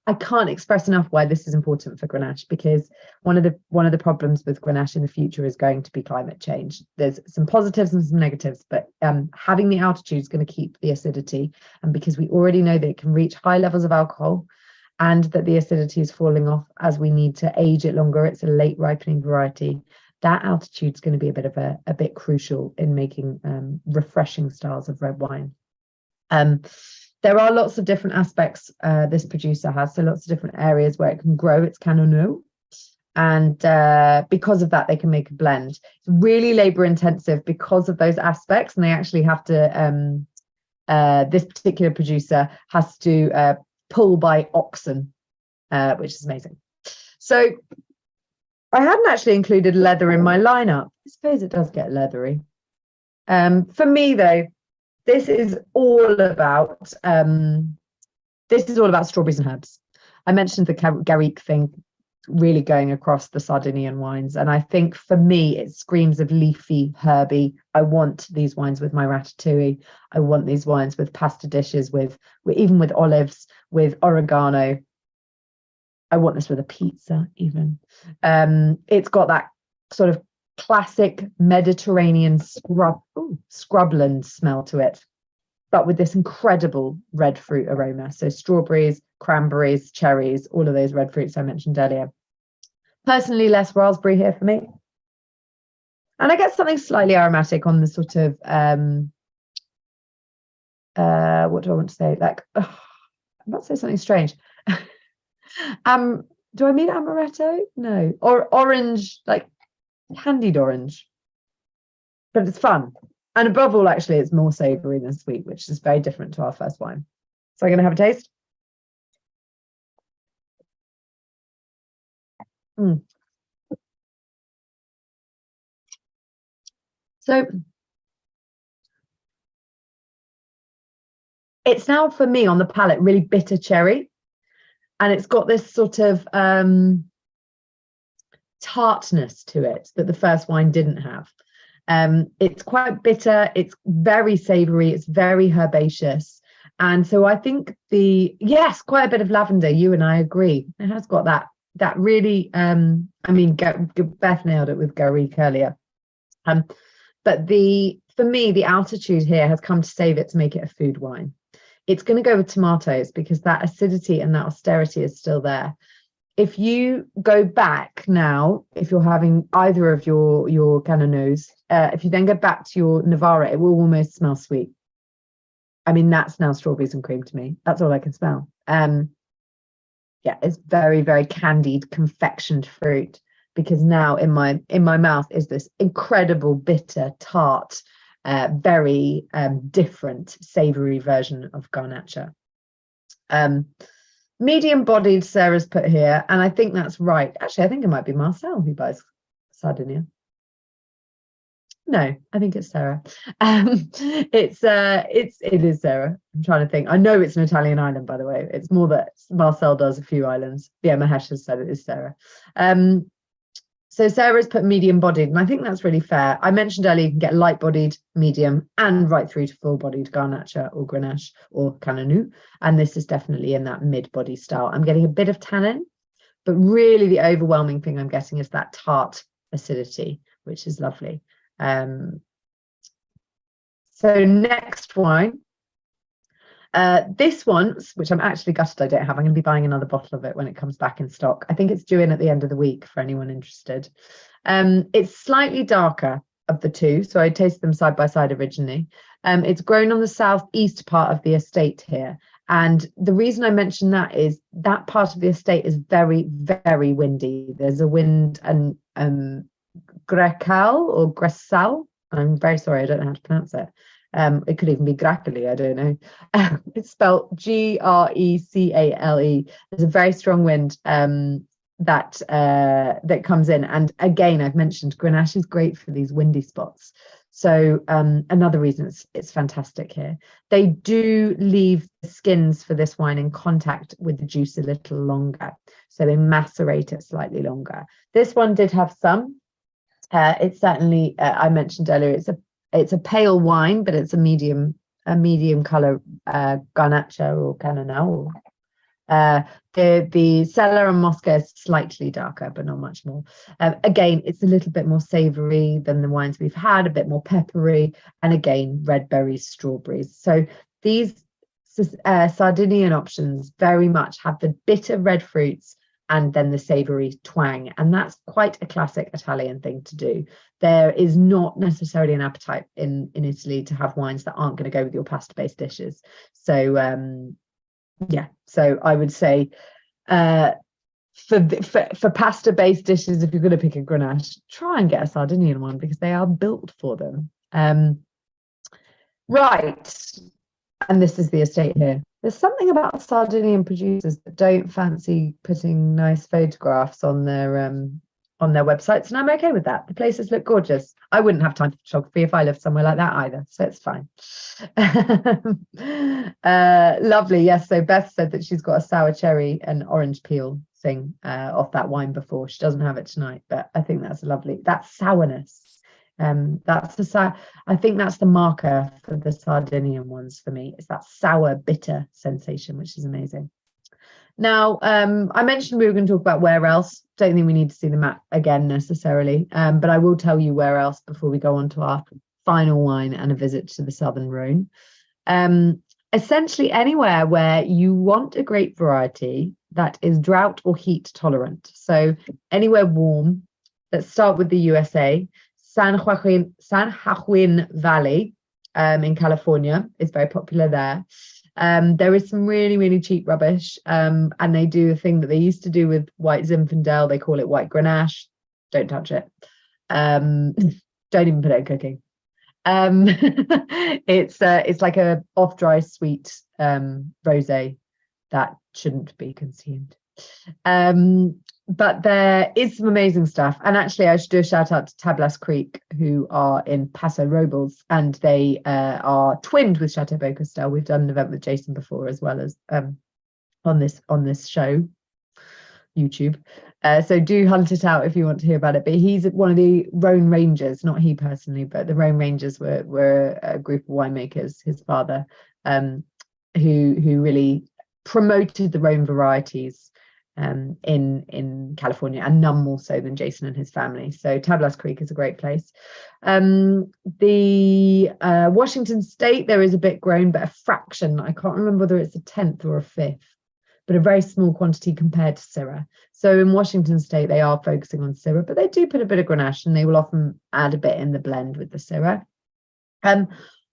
I can't express enough why this is important for Grenache, because one of the problems with Grenache in the future is going to be climate change. There's some positives and some negatives, but having the altitude is going to keep the acidity, and because we already know that it can reach high levels of alcohol, and that the acidity is falling off as we need to age it longer. It's a late ripening variety. That altitude is going to be a bit crucial in making refreshing styles of red wine. There are lots of different aspects this producer has, so lots of different areas where it can grow its Châteauneuf, and because of that, they can make a blend. It's really labor intensive because of those aspects, and they actually have to. This particular producer has to pull by oxen, which is amazing. So I hadn't actually included leather in my lineup. I suppose it does get leathery. For me, though, this is all about strawberries and herbs. I mentioned the Garrigue thing really going across the Sardinian wines, and I think for me it screams of leafy, herby. I want these wines with my ratatouille. I want these wines with pasta dishes, with even with olives, with oregano. I want this with a pizza even. It's got that sort of classic Mediterranean scrubland smell to it, but with this incredible red fruit aroma. So strawberries, cranberries, cherries, all of those red fruits I mentioned earlier. Personally, less raspberry here for me. And I get something slightly aromatic on the sort of, what do I want to say? Like, I'm about to say something strange. Do I mean amaretto? No. Or orange, like candied orange. But it's fun. And above all, actually, it's more savoury than sweet, which is very different to our first wine. So I'm going to have a taste. So it's now, for me, on the palate, really bitter cherry. And it's got this sort of tartness to it that the first wine didn't have. It's quite bitter, it's very savoury, it's very herbaceous. And so I think quite a bit of lavender. You and I agree. It has got that really, I mean, Beth nailed it with Garrigue earlier. But for me, the altitude here has come to save it, to make it a food wine. It's going to go with tomatoes because that acidity and that austerity is still there. If you go back now, if you're having either of your Canonos, if you then go back to your Navarra, it will almost smell sweet. I mean, that's now strawberries and cream to me. That's all I can smell. Yeah, it's very, very candied, confectioned fruit, because now in my mouth is this incredible, bitter, tart, very different savoury version of Garnacha. Medium-bodied, Sarah's put here, and I think that's right. Actually, I think it might be Marcel who buys Sardinia. No, I think it's Sarah. It is Sarah. I'm trying to think. I know it's an Italian island, by the way. It's more that Marcel does a few islands. Yeah, Mahesh has said it is Sarah. So Sarah's put medium-bodied, and I think that's really fair. I mentioned earlier you can get light-bodied, medium, and right through to full-bodied Garnacha or Grenache or Canonou, and this is definitely in that mid-body style. I'm getting a bit of tannin, but really the overwhelming thing I'm getting is that tart acidity, which is lovely. So next wine, This one, which I'm actually gutted I don't have, I'm going to be buying another bottle of it when it comes back in stock. I think it's due in at the end of the week for anyone interested. It's slightly darker of the two, so I tasted them side by side originally. It's grown on the southeast part of the estate here. And the reason I mention that is that part of the estate is very, very windy. There's a wind and grecal or gresal. I'm very sorry, I don't know how to pronounce it. It could even be grackly, I don't know. It's spelled Grecale. There's a very strong wind that comes in. And again, I've mentioned Grenache is great for these windy spots. So another reason it's fantastic here. They do leave the skins for this wine in contact with the juice a little longer. So they macerate it slightly longer. This one did have some. It's certainly, I mentioned earlier, it's a pale wine, but it's a medium color garnacha or canonau. The cellar and Mosca is slightly darker, but not much more. Again, it's a little bit more savory than the wines we've had, a bit more peppery, and again, red berries, strawberries. So these Sardinian options very much have the bitter red fruits and then the savory twang, and that's quite a classic Italian thing to do. There is not necessarily an appetite in Italy to have wines that aren't going to go with your pasta-based dishes. So yeah, so I would say for pasta-based dishes, if you're going to pick a Grenache, try and get a Sardinian one because they are built for them. Right, and this is the estate here. There's something about Sardinian producers that don't fancy putting nice photographs on their websites, and I'm okay with that. The places look gorgeous. I wouldn't have time for photography if I lived somewhere like that either, so it's fine. Lovely. Yes, so Beth said that she's got a sour cherry and orange peel thing off that wine before. She doesn't have it tonight, but I think that's lovely. That sourness. I think that's the marker for the Sardinian ones for me. It's that sour, bitter sensation, which is amazing. Now, I mentioned we were going to talk about where else. Don't think we need to see the map again necessarily, but I will tell you where else before we go on to our final wine and a visit to the Southern Rhône. Essentially anywhere where you want a grape variety that is drought or heat tolerant. So anywhere warm. Let's start with the USA. San Joaquin Valley in California is very popular there. There is some really, really cheap rubbish, and they do a thing that they used to do with white Zinfandel. They call it white Grenache. Don't touch it. Don't even put it in cooking. It's like a off-dry sweet rosé that shouldn't be consumed. But there is some amazing stuff, and actually I should do a shout out to Tablas Creek, who are in Paso Robles, and they are twinned with Chateau Beaucastel. We've done an event with Jason before, as well as on this show, YouTube. So do hunt it out if you want to hear about it. But he's one of the Rhône Rangers, not he personally, but the Rhône Rangers were a group of winemakers, his father, who really promoted the Rhône varieties in California, and none more so than Jason and his family. So Tablas Creek is a great place. The Washington State, there is a bit grown, but a fraction. I can't remember whether it's a 10th or a 5th, but a very small quantity compared to Syrah. So in Washington State, they are focusing on Syrah, but they do put a bit of Grenache, and they will often add a bit in the blend with the Syrah.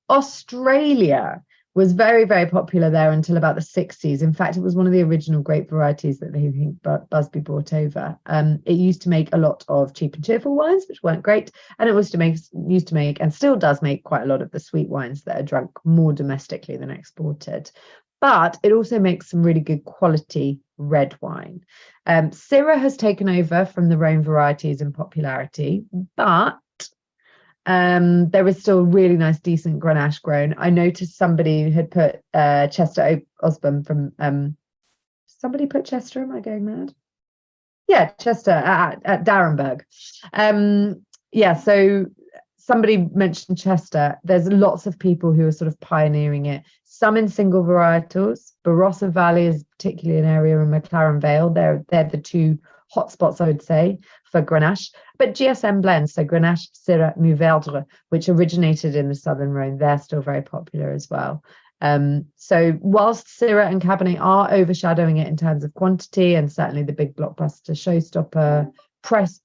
Australia was very, very popular there until about the 60s. In fact, it was one of the original grape varieties that they think Busby brought over. It used to make a lot of cheap and cheerful wines, which weren't great. And it used to make, and still does make, quite a lot of the sweet wines that are drunk more domestically than exported. But it also makes some really good quality red wine. Syrah has taken over from the Rhône varieties in popularity, but there is still really nice, decent Grenache grown. I noticed somebody had put Chester Osborne from somebody put Chester. Am I going mad? Yeah, Chester at Darrenberg. Yeah, so somebody mentioned Chester. There's lots of people who are sort of pioneering it. Some in single varietals. Barossa Valley is particularly an area in McLaren Vale. They're the two hotspots, I would say, for Grenache. But GSM blends, so Grenache, Syrah, Mourvèdre, which originated in the Southern Rhône, they're still very popular as well. So whilst Syrah and Cabernet are overshadowing it in terms of quantity, and certainly the big blockbuster showstopper press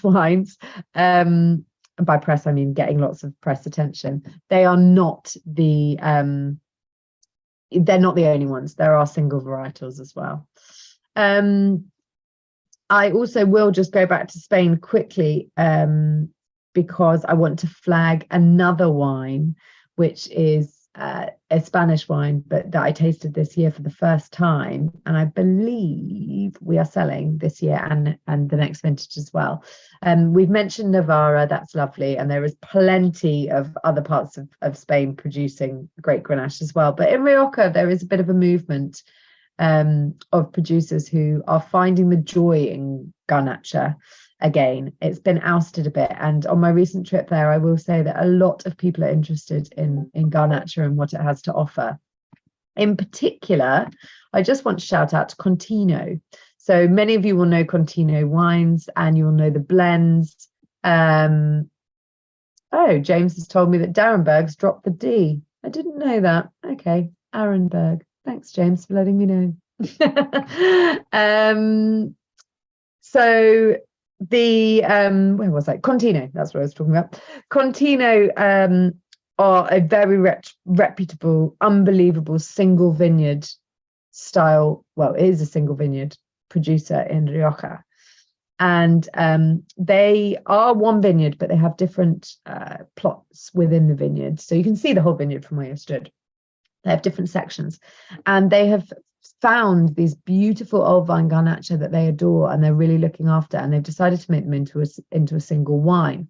wines, by press I mean getting lots of press attention, they are not the they're not the only ones. There are single varietals as well. I also will just go back to Spain quickly, because I want to flag another wine, which is a Spanish wine, but that I tasted this year for the first time, and I believe we are selling this year and the next vintage as well. We've mentioned Navarra, that's lovely, and there is plenty of other parts of Spain producing great Grenache as well. But in Rioja, there is a bit of a movement of producers who are finding the joy in Garnacha again. It's been ousted a bit, and on my recent trip there, I will say that a lot of people are interested in Garnacha and what it has to offer. In particular, I just want to shout out to Contino. So many of you will know Contino wines, and you'll know the blends. Oh, James has told me that D'Arenberg's dropped the D. I didn't know that. Okay, Arenberg. Thanks, James, for letting me know. So the where was I? Contino, that's what I was talking about. Contino are a very reputable, unbelievable single vineyard style. Well, it is a single vineyard producer in Rioja, and they are one vineyard, but they have different plots within the vineyard, so you can see the whole vineyard from where you stood. They have different sections, and they have found these beautiful old vine Garnacha that they adore, and they're really looking after, and they've decided to make them into a single wine.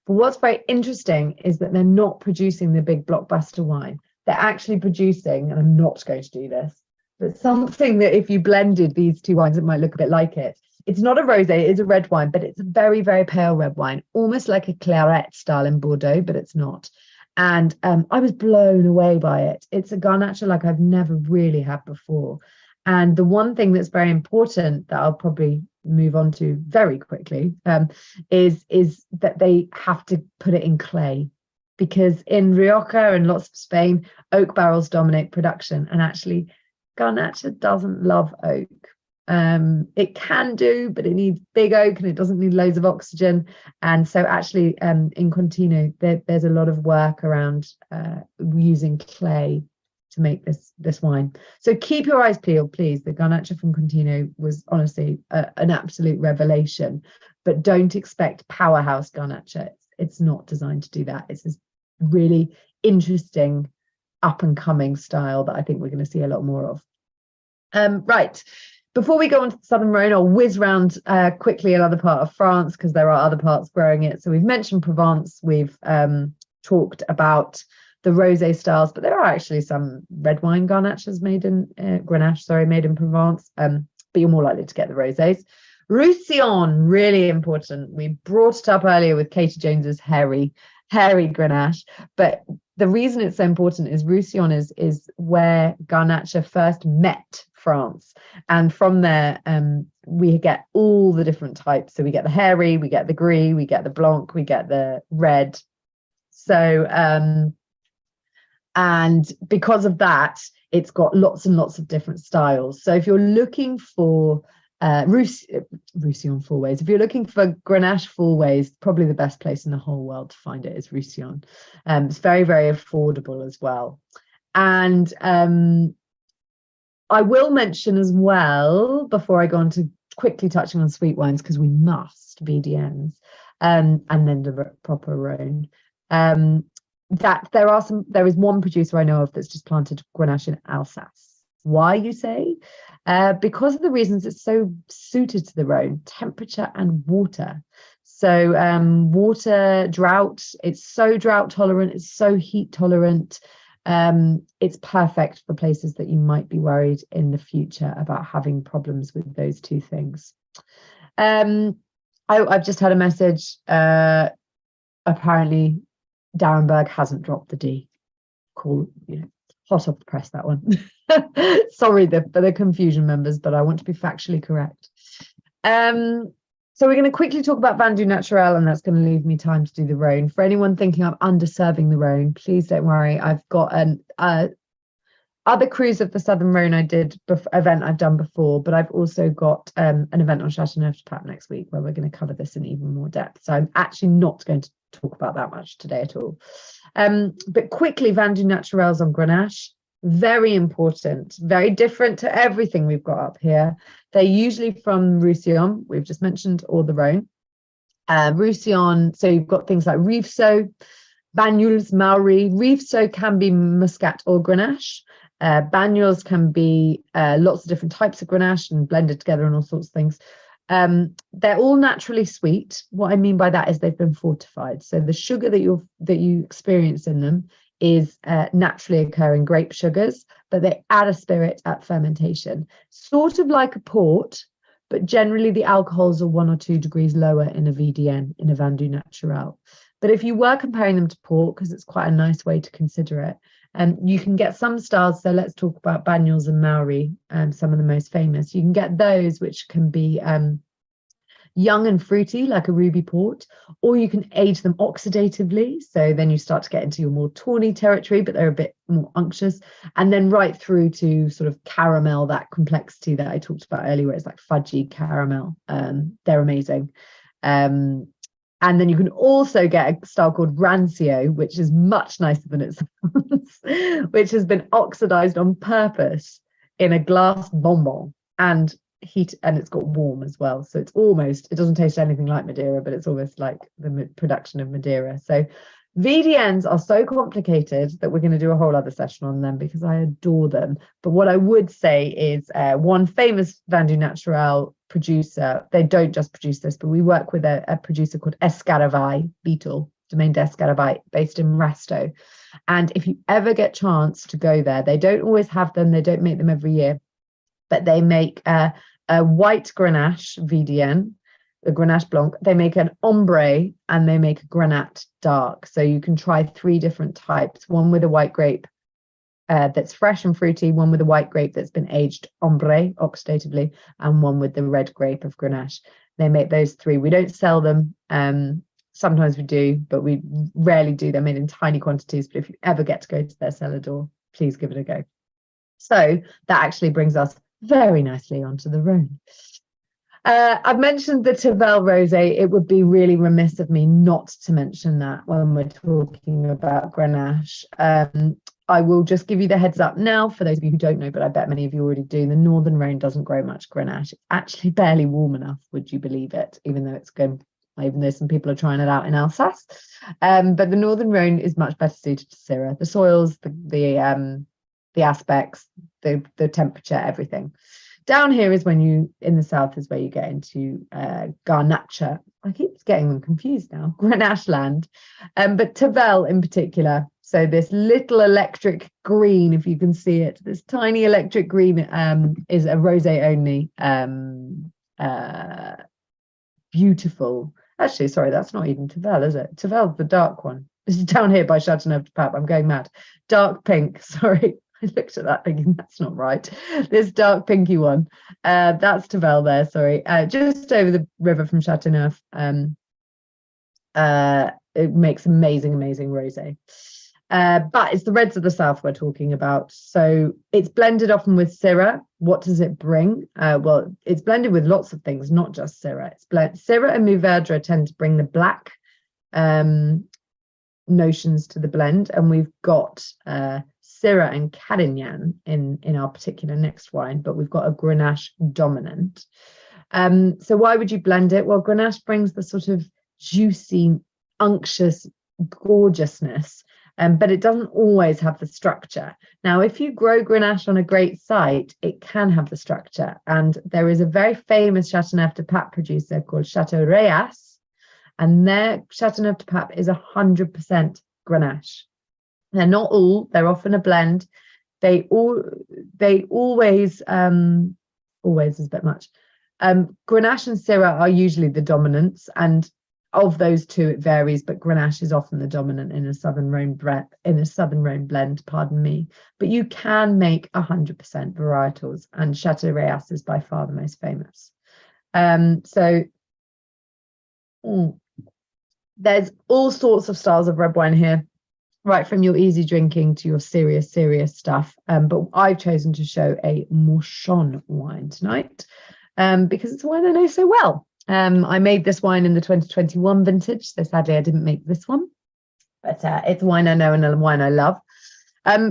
But what's very interesting is that they're not producing the big blockbuster wine. They're actually producing, and I'm not going to do this, but something that if you blended these two wines, it might look a bit like it. It's not a rosé, it is a red wine, but it's a very, very pale red wine, almost like a claret style in Bordeaux, but it's not. And I was blown away by it. It's a Garnacha like I've never really had before. And the one thing that's very important that I'll probably move on to very quickly is that they have to put it in clay, because in Rioja and lots of Spain, oak barrels dominate production, and actually Garnacha doesn't love oak. It can do, but it needs big oak, and it doesn't need loads of oxygen. And so actually in Contino, there's a lot of work around using clay to make this wine. So keep your eyes peeled, please. The Garnacha from Contino was honestly an absolute revelation, but don't expect powerhouse Garnacha. It's not designed to do that. It's this really interesting up and coming style that I think we're going to see a lot more of. Right. Before we go on to Southern Rhône, I'll whiz round quickly another part of France, because there are other parts growing it. So we've mentioned Provence, we've talked about the rosé styles, but there are actually some red wine Garnachas made in Grenache, made in Provence, but you're more likely to get the rosés. Roussillon, really important. We brought it up earlier with Katie Jones's hairy Grenache, but the reason it's so important is Roussillon is where Garnacha first met France, and from there we get all the different types. So we get the hairy, we get the gris, we get the blanc, we get the red. So and because of that, it's got lots and lots of different styles. So if you're looking for Roussillon four-ways, if you're looking for Grenache four-ways, probably the best place in the whole world to find it is Roussillon. It's very, very affordable as well. And I will mention as well, before I go on to quickly touching on sweet wines, because we must, VDNs, and then the proper Rhône, that there is one producer I know of that's just planted Grenache in Alsace. Why, you say? Because of the reasons it's so suited to the Rhône, temperature and water. So water, drought, it's so drought tolerant, it's so heat tolerant. It's perfect for places that you might be worried in the future about having problems with those two things. I've just had a message. Apparently D'Arenberg hasn't dropped the D. Cool, hot off the press, that one. Sorry for the confusion, members, but I want to be factually correct. So we're going to quickly talk about Vin doux naturel, and that's going to leave me time to do the Rhône. For anyone thinking I'm underserving the Rhône, please don't worry. I've got an other cruise of the Southern Rhône event I've done before, but I've also got an event on Châteauneuf-du-Pape next week where we're going to cover this in even more depth. So I'm actually not going to talk about that much today at all. But quickly, Vin doux naturels on Grenache, very important, very different to everything we've got up here. They're usually from Roussillon, we've just mentioned, or the Rhône. Roussillon, so you've got things like Rivesot, Banyuls, Mauri. Rivesot can be Muscat or Grenache. Banyuls can be lots of different types of Grenache and blended together and all sorts of things. They're all naturally sweet. What I mean by that is they've been fortified. So the sugar that you experience in them is naturally occurring grape sugars, but they add a spirit at fermentation, sort of like a port, but generally the alcohols are 1 or 2 degrees lower in a VDN, in a Vin doux naturel. But if you were comparing them to port, because it's quite a nice way to consider it, you can get some styles. So let's talk about Banyuls and Mauri, some of the most famous. You can get those which can be young and fruity, like a ruby port, or you can age them oxidatively. So then you start to get into your more tawny territory, but they're a bit more unctuous. And then right through to sort of caramel, that complexity that I talked about earlier, where it's like fudgy caramel. They're amazing. And then you can also get a style called Rancio, which is much nicer than it sounds, which has been oxidized on purpose in a glass bonbon and heat, and it's got warm as well. So it doesn't taste anything like Madeira, but it's almost like the production of Madeira. So VDNs are so complicated that we're going to do a whole other session on them because I adore them. But what I would say is one famous Vin doux naturel producer, they don't just produce this, but we work with a producer called Escaravai Beetle, Domaine d'Escaravai, based in Resto. And if you ever get chance to go there, they don't always have them, they don't make them every year, but they make a white Grenache VDN, a Grenache Blanc. They make an ombre and they make a Grenat dark. So you can try 3 different types, one with a white grape that's fresh and fruity, one with a white grape that's been aged ombre oxidatively, and one with the red grape of Grenache. They make those 3. We don't sell them. Sometimes we do, but we rarely do. They're made in tiny quantities. But if you ever get to go to their cellar door, please give it a go. So that actually brings us very nicely onto the Rhône. I've mentioned the Tavel Rosé. It would be really remiss of me not to mention that when we're talking about Grenache. I will just give you the heads up now for those of you who don't know, but I bet many of you already do. The Northern Rhône doesn't grow much Grenache. It's actually barely warm enough, would you believe it? Even though some people are trying it out in Alsace. But the Northern Rhône is much better suited to Syrah. The soils, the aspects, the temperature, everything. Down here is in the south is where you get into Garnacha. I keep getting them confused now. Grenache land. But Tavel in particular. So this little electric green, if you can see it, this tiny electric green is a rosé only. Beautiful. Actually, sorry, that's not even Tavel, is it? Tavel's the dark one. This is down here by Châteauneuf-du-Pape. I'm going mad. Dark pink, sorry. I looked at that thinking that's not right. This dark pinky one, that's Tavel there, sorry. Just over the river from Châteauneuf. It makes amazing rosé. But it's the reds of the south we're talking about. So it's blended often with Syrah. What does it bring? Well, it's blended with lots of things, not just Syrah. Syrah and Mourvèdre tend to bring the black notions to the blend, and we've got Syrah and Carignan in our particular next wine, but we've got a Grenache dominant. So why would you blend it? Well, Grenache brings the sort of juicy, unctuous gorgeousness, but it doesn't always have the structure. Now, if you grow Grenache on a great site, it can have the structure. And there is a very famous Châteauneuf-du-Pape producer called Chateau Riojas, and their Châteauneuf-du-Pape is 100% Grenache. They're not all, they're often a blend. They always, always is a bit much. Grenache and Syrah are usually the dominants, and of those two it varies, but Grenache is often the dominant in a Southern Rhône blend, pardon me. But you can make 100% varietals, and Chateau Riojas is by far the most famous. So Mm. There's all sorts of styles of red wine here, right from your easy drinking to your serious stuff. But I've chosen to show a Morchon wine tonight because it's a wine I know so well. I made this wine in the 2021 vintage, so sadly I didn't make this one, but it's a wine I know and a wine I love.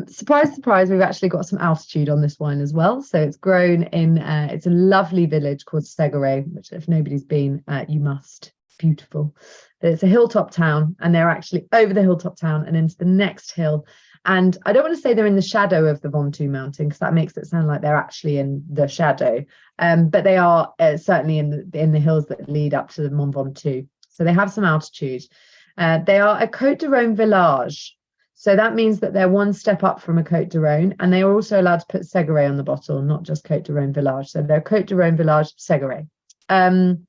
Surprise, surprise, we've actually got some altitude on this wine as well. So it's grown in, it's a lovely village called Séguret, which if nobody's been, you must. Beautiful. But it's a hilltop town, and they're actually over the hilltop town and into the next hill. And I don't want to say they're in the shadow of the Ventoux mountain, because that makes it sound like they're actually in the shadow. But they are certainly in the hills that lead up to the Mont Ventoux. So they have some altitude. They are a Côte de Rhône village. So that means that they're one step up from a Côte de Rhône, and they are also allowed to put Séguret on the bottle, not just Côte de Rhône village. So they're Côte de Rhône village Séguret. And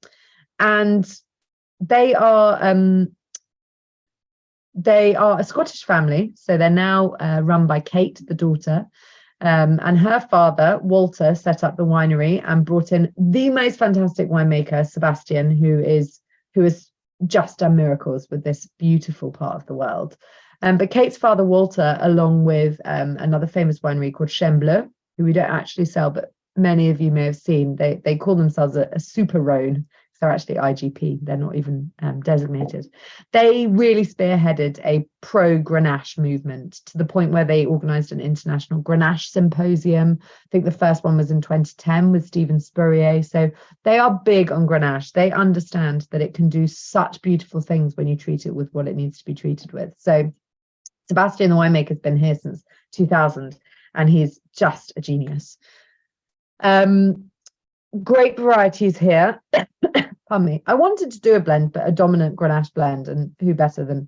they are a Scottish family. So they're now run by Kate, the daughter. And her father, Walter, set up the winery and brought in the most fantastic winemaker, Sebastian, who has just done miracles with this beautiful part of the world. But Kate's father, Walter, along with another famous winery called Chêne Bleu, who we don't actually sell, but many of you may have seen, they call themselves a super Rhône. They're actually IGP. They're not even designated. They really spearheaded a pro-Grenache movement to the point where they organised an international Grenache symposium. I think the first one was in 2010 with Stephen Spurrier. So they are big on Grenache. They understand that it can do such beautiful things when you treat it with what it needs to be treated with. So Sebastian, the winemaker, has been here since 2000, and he's just a genius. Great varieties here. Pardon me. I wanted to do a blend, but a dominant Grenache blend, and who better than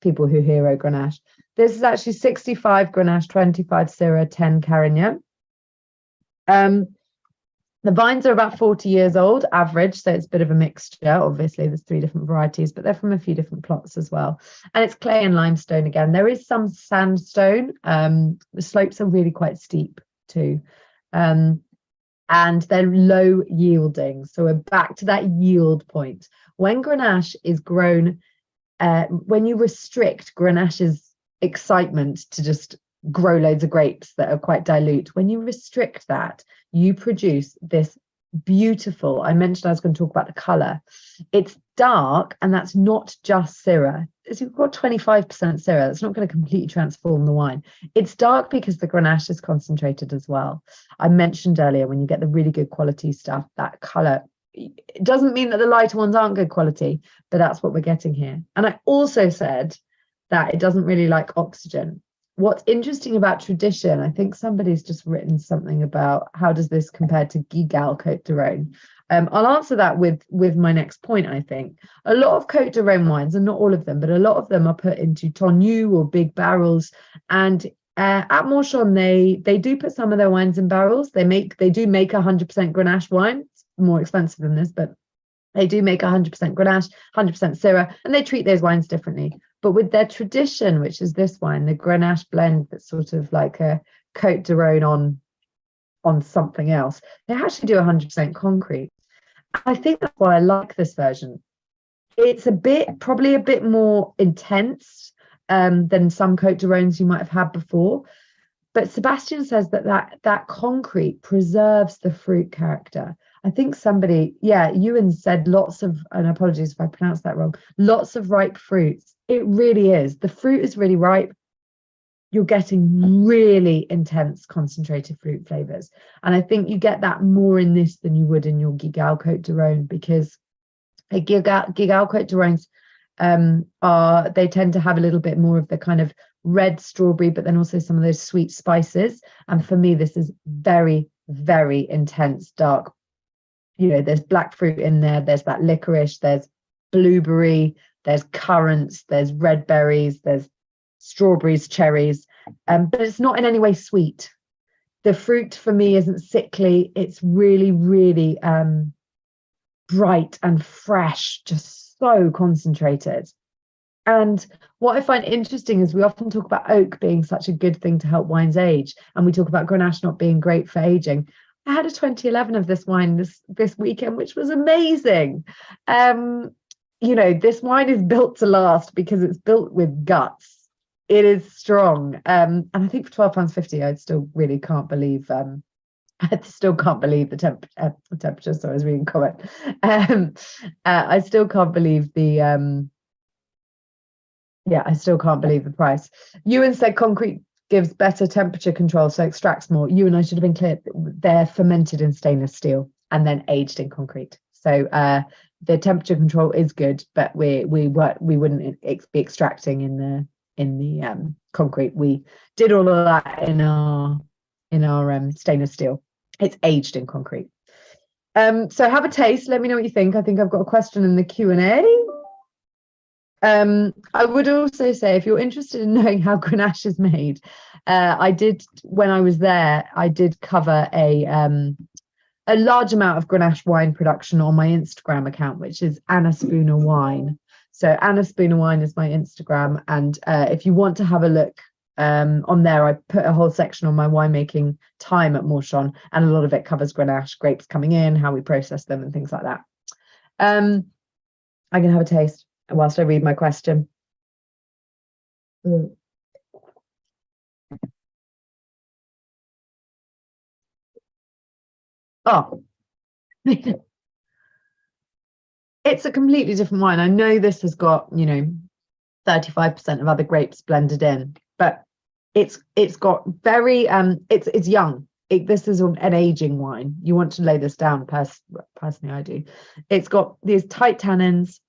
people who hero Grenache. This is actually 65 Grenache, 25 Syrah, 10 Carignan. The vines are about 40 years old, average, so it's a bit of a mixture. Obviously, there's 3 different varieties, but they're from a few different plots as well. And it's clay and limestone again. There is some sandstone. The slopes are really quite steep too. And they're low yielding. So we're back to that yield point. When Grenache is grown, when you restrict Grenache's excitement to just grow loads of grapes that are quite dilute, when you restrict that, you produce this beautiful, I mentioned I was going to talk about the colour. It's dark, and that's not just Syrah. If you've got 25% Syrah, that's not going to completely transform the wine. It's dark because the Grenache is concentrated as well. I mentioned earlier, when you get the really good quality stuff, that colour, it doesn't mean that the lighter ones aren't good quality, but that's what we're getting here. And I also said that it doesn't really like oxygen. What's interesting about tradition, I think somebody's just written something about how does this compare to Guigal Côte de Rhône. I'll answer that with my next point. I think a lot of Côte de Rhône wines, and not all of them, but a lot of them are put into tonneau or big barrels. And at Morchon, they do put some of their wines in barrels. They do make 100% Grenache wine. It's more expensive than this, but they do make 100% Grenache, 100% Syrah, and they treat those wines differently. But with their tradition, which is this wine, the Grenache blend, that's sort of like a Côte de Rhône on something else, they actually do 100% concrete. I think that's why I like this version. It's probably a bit more intense than some Côte de Rhônes you might have had before. But Sebastian says that concrete preserves the fruit character. I think somebody, Ewan said lots of, and apologies if I pronounced that wrong, lots of ripe fruits. It really is. The fruit is really ripe. You're getting really intense concentrated fruit flavors. And I think you get that more in this than you would in your Guigal Côte de Rhône, because Guigal Côte de Rhônes they tend to have a little bit more of the kind of red strawberry, but then also some of those sweet spices. And for me, this is very, very intense, dark. You know, there's black fruit in there, there's that licorice, there's blueberry, there's currants, there's red berries, there's strawberries, cherries, but it's not in any way sweet. The fruit for me isn't sickly. It's really, really bright and fresh, just so concentrated. And what I find interesting is we often talk about oak being such a good thing to help wines age, and we talk about Grenache not being great for aging. I had a 2011 of this wine this weekend, which was amazing. you know, this wine is built to last because it's built with guts. It is strong. And I think for £12.50, I still really can't believe I still can't believe the temperature. So I was reading a comment. I still can't believe the I still can't believe the price. Ewan said concrete gives better temperature control, so extracts more. Ewan, I should have been clear. They're fermented in stainless steel and then aged in concrete. So the temperature control is good, but we wouldn't be extracting in the concrete. We did all of that in our stainless steel. It's aged in concrete. So have a taste. Let me know what you think. I think I've got a question in the Q&A. I would also say, if you're interested in knowing how Grenache is made, when I was there, I did cover a large amount of Grenache wine production on my Instagram account, which is Anna Spooner Wine. So Anna Spooner Wine is my Instagram, and if you want to have a look on there, I put a whole section on my winemaking time at Morchon, and a lot of it covers Grenache, grapes coming in, how we process them, and things like that. I can have a taste whilst I read my question. Oh, it's a completely different wine. I know this has got, 35% of other grapes blended in, but it's got very it's young. This is an aging wine. You want to lay this down. Personally, I do. It's got these tight tannins,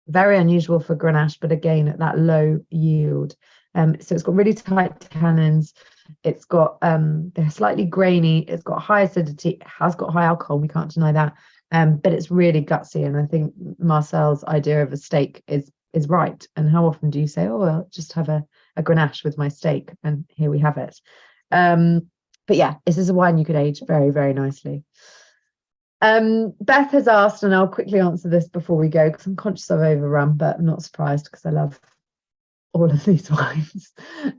very unusual for Grenache, but again at that low yield. So it's got really tight tannins. It's got they're slightly grainy. It's got high acidity. It has got high alcohol. We can't deny that. But it's really gutsy, and I think Marcel's idea of a steak is right. And how often do you say, "Oh, I'll just have a Grenache with my steak," and here we have it. But yeah, this is a wine you could age very, very nicely. Beth has asked, and I'll quickly answer this before we go because I'm conscious I've overrun, but I'm not surprised because I love all of these wines.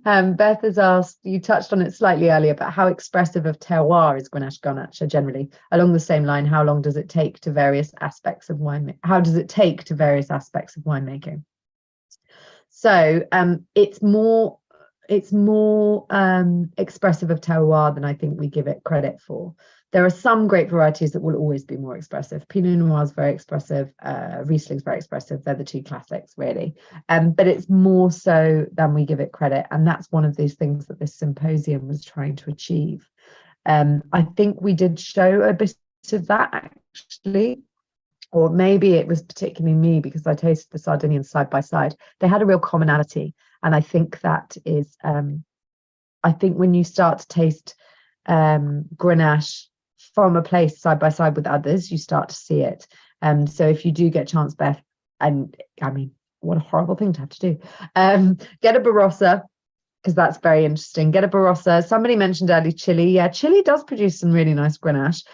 Beth has asked, you touched on it slightly earlier, but how expressive of terroir is Grenache Garnacha generally? Along the same line, how long does it take to various aspects of winemaking? How does it take to various aspects of winemaking? So it's more expressive of terroir than I think we give it credit for. There are some grape varieties that will always be more expressive. Pinot Noir is very expressive. Riesling is very expressive. They're the two classics, really. But it's more so than we give it credit. And that's one of these things that this symposium was trying to achieve. I think we did show a bit of that, actually. Or maybe it was particularly me because I tasted the Sardinian side by side. They had a real commonality. And I think that is, I think when you start to taste Grenache from a place side by side with others, you start to see it. So if you do get a chance, Beth, and I mean, what a horrible thing to have to do, get a Barossa, because that's very interesting. Get a Barossa. Somebody mentioned early Chile. Yeah, Chile does produce some really nice Grenache.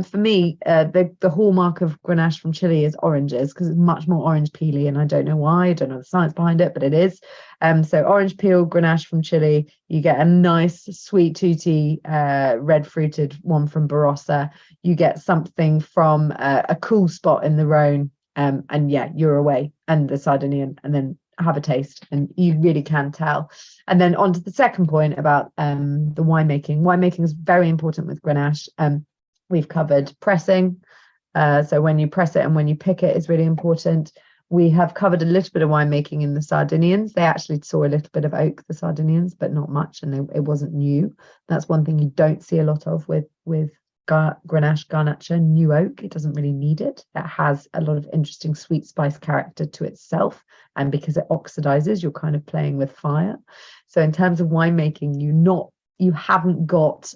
For me, the hallmark of Grenache from Chile is oranges, because it's much more orange peely, and I don't know why. I don't know the science behind it, but it is. So orange peel Grenache from Chile. You get a nice sweet tutti red fruited one from Barossa. You get something from a cool spot in the Rhône, and yeah, you're away. And the Sardinian, and then have a taste, and you really can tell. And then on to the second point about the winemaking. Winemaking is very important with Grenache. We've covered pressing, so when you press it and when you pick it is really important. We have covered a little bit of winemaking in the Sardinians. They actually saw a little bit of oak, the Sardinians, but not much, and it wasn't new. That's one thing you don't see a lot of with Grenache Garnacha, new oak. It doesn't really need it. That has a lot of interesting sweet spice character to itself, and because it oxidizes, you're kind of playing with fire. So in terms of winemaking, you haven't got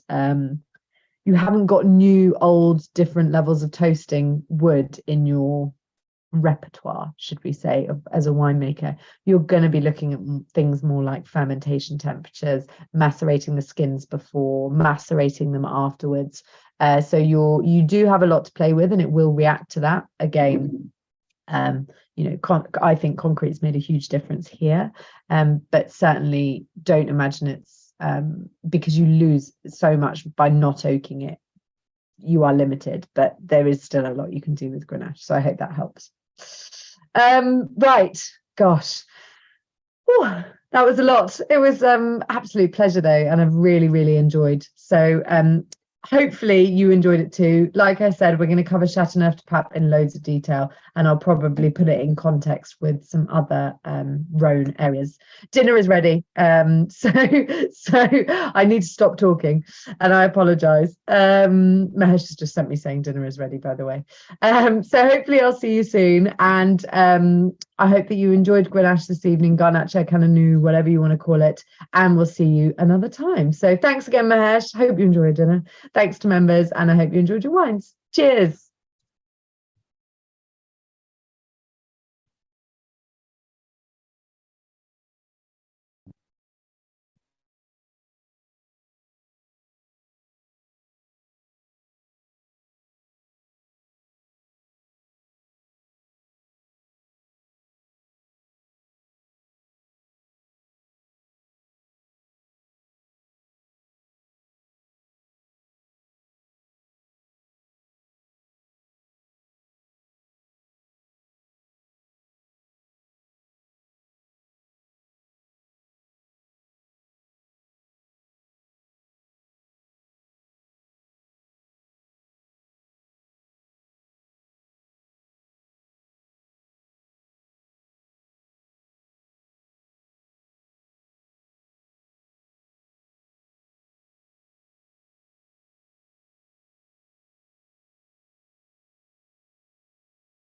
new, old, different levels of toasting wood in your repertoire, should we say, as a winemaker. You're going to be looking at things more like fermentation temperatures, macerating the skins before, macerating them afterwards. So you do have a lot to play with, and it will react to that. Again, I think concrete's made a huge difference here, but certainly don't imagine it's because you lose so much by not oaking it. You are limited, but there is still a lot you can do with Grenache. So I hope that helps. Right. Gosh. Whew, that was a lot. It was absolute pleasure though, and I've really, really enjoyed. So hopefully you enjoyed it too. Like I said, we're going to cover Châteauneuf-du-Pape in loads of detail, and I'll probably put it in context with some other Rhône areas. Dinner is ready, so I need to stop talking, and I apologise. Mahesh has just sent me saying dinner is ready, by the way. So hopefully I'll see you soon, and I hope that you enjoyed Grenache this evening, Garnacha, Cananu, whatever you want to call it, and we'll see you another time. So thanks again, Mahesh. Hope you enjoyed dinner. Thanks to members, and I hope you enjoyed your wines. Cheers.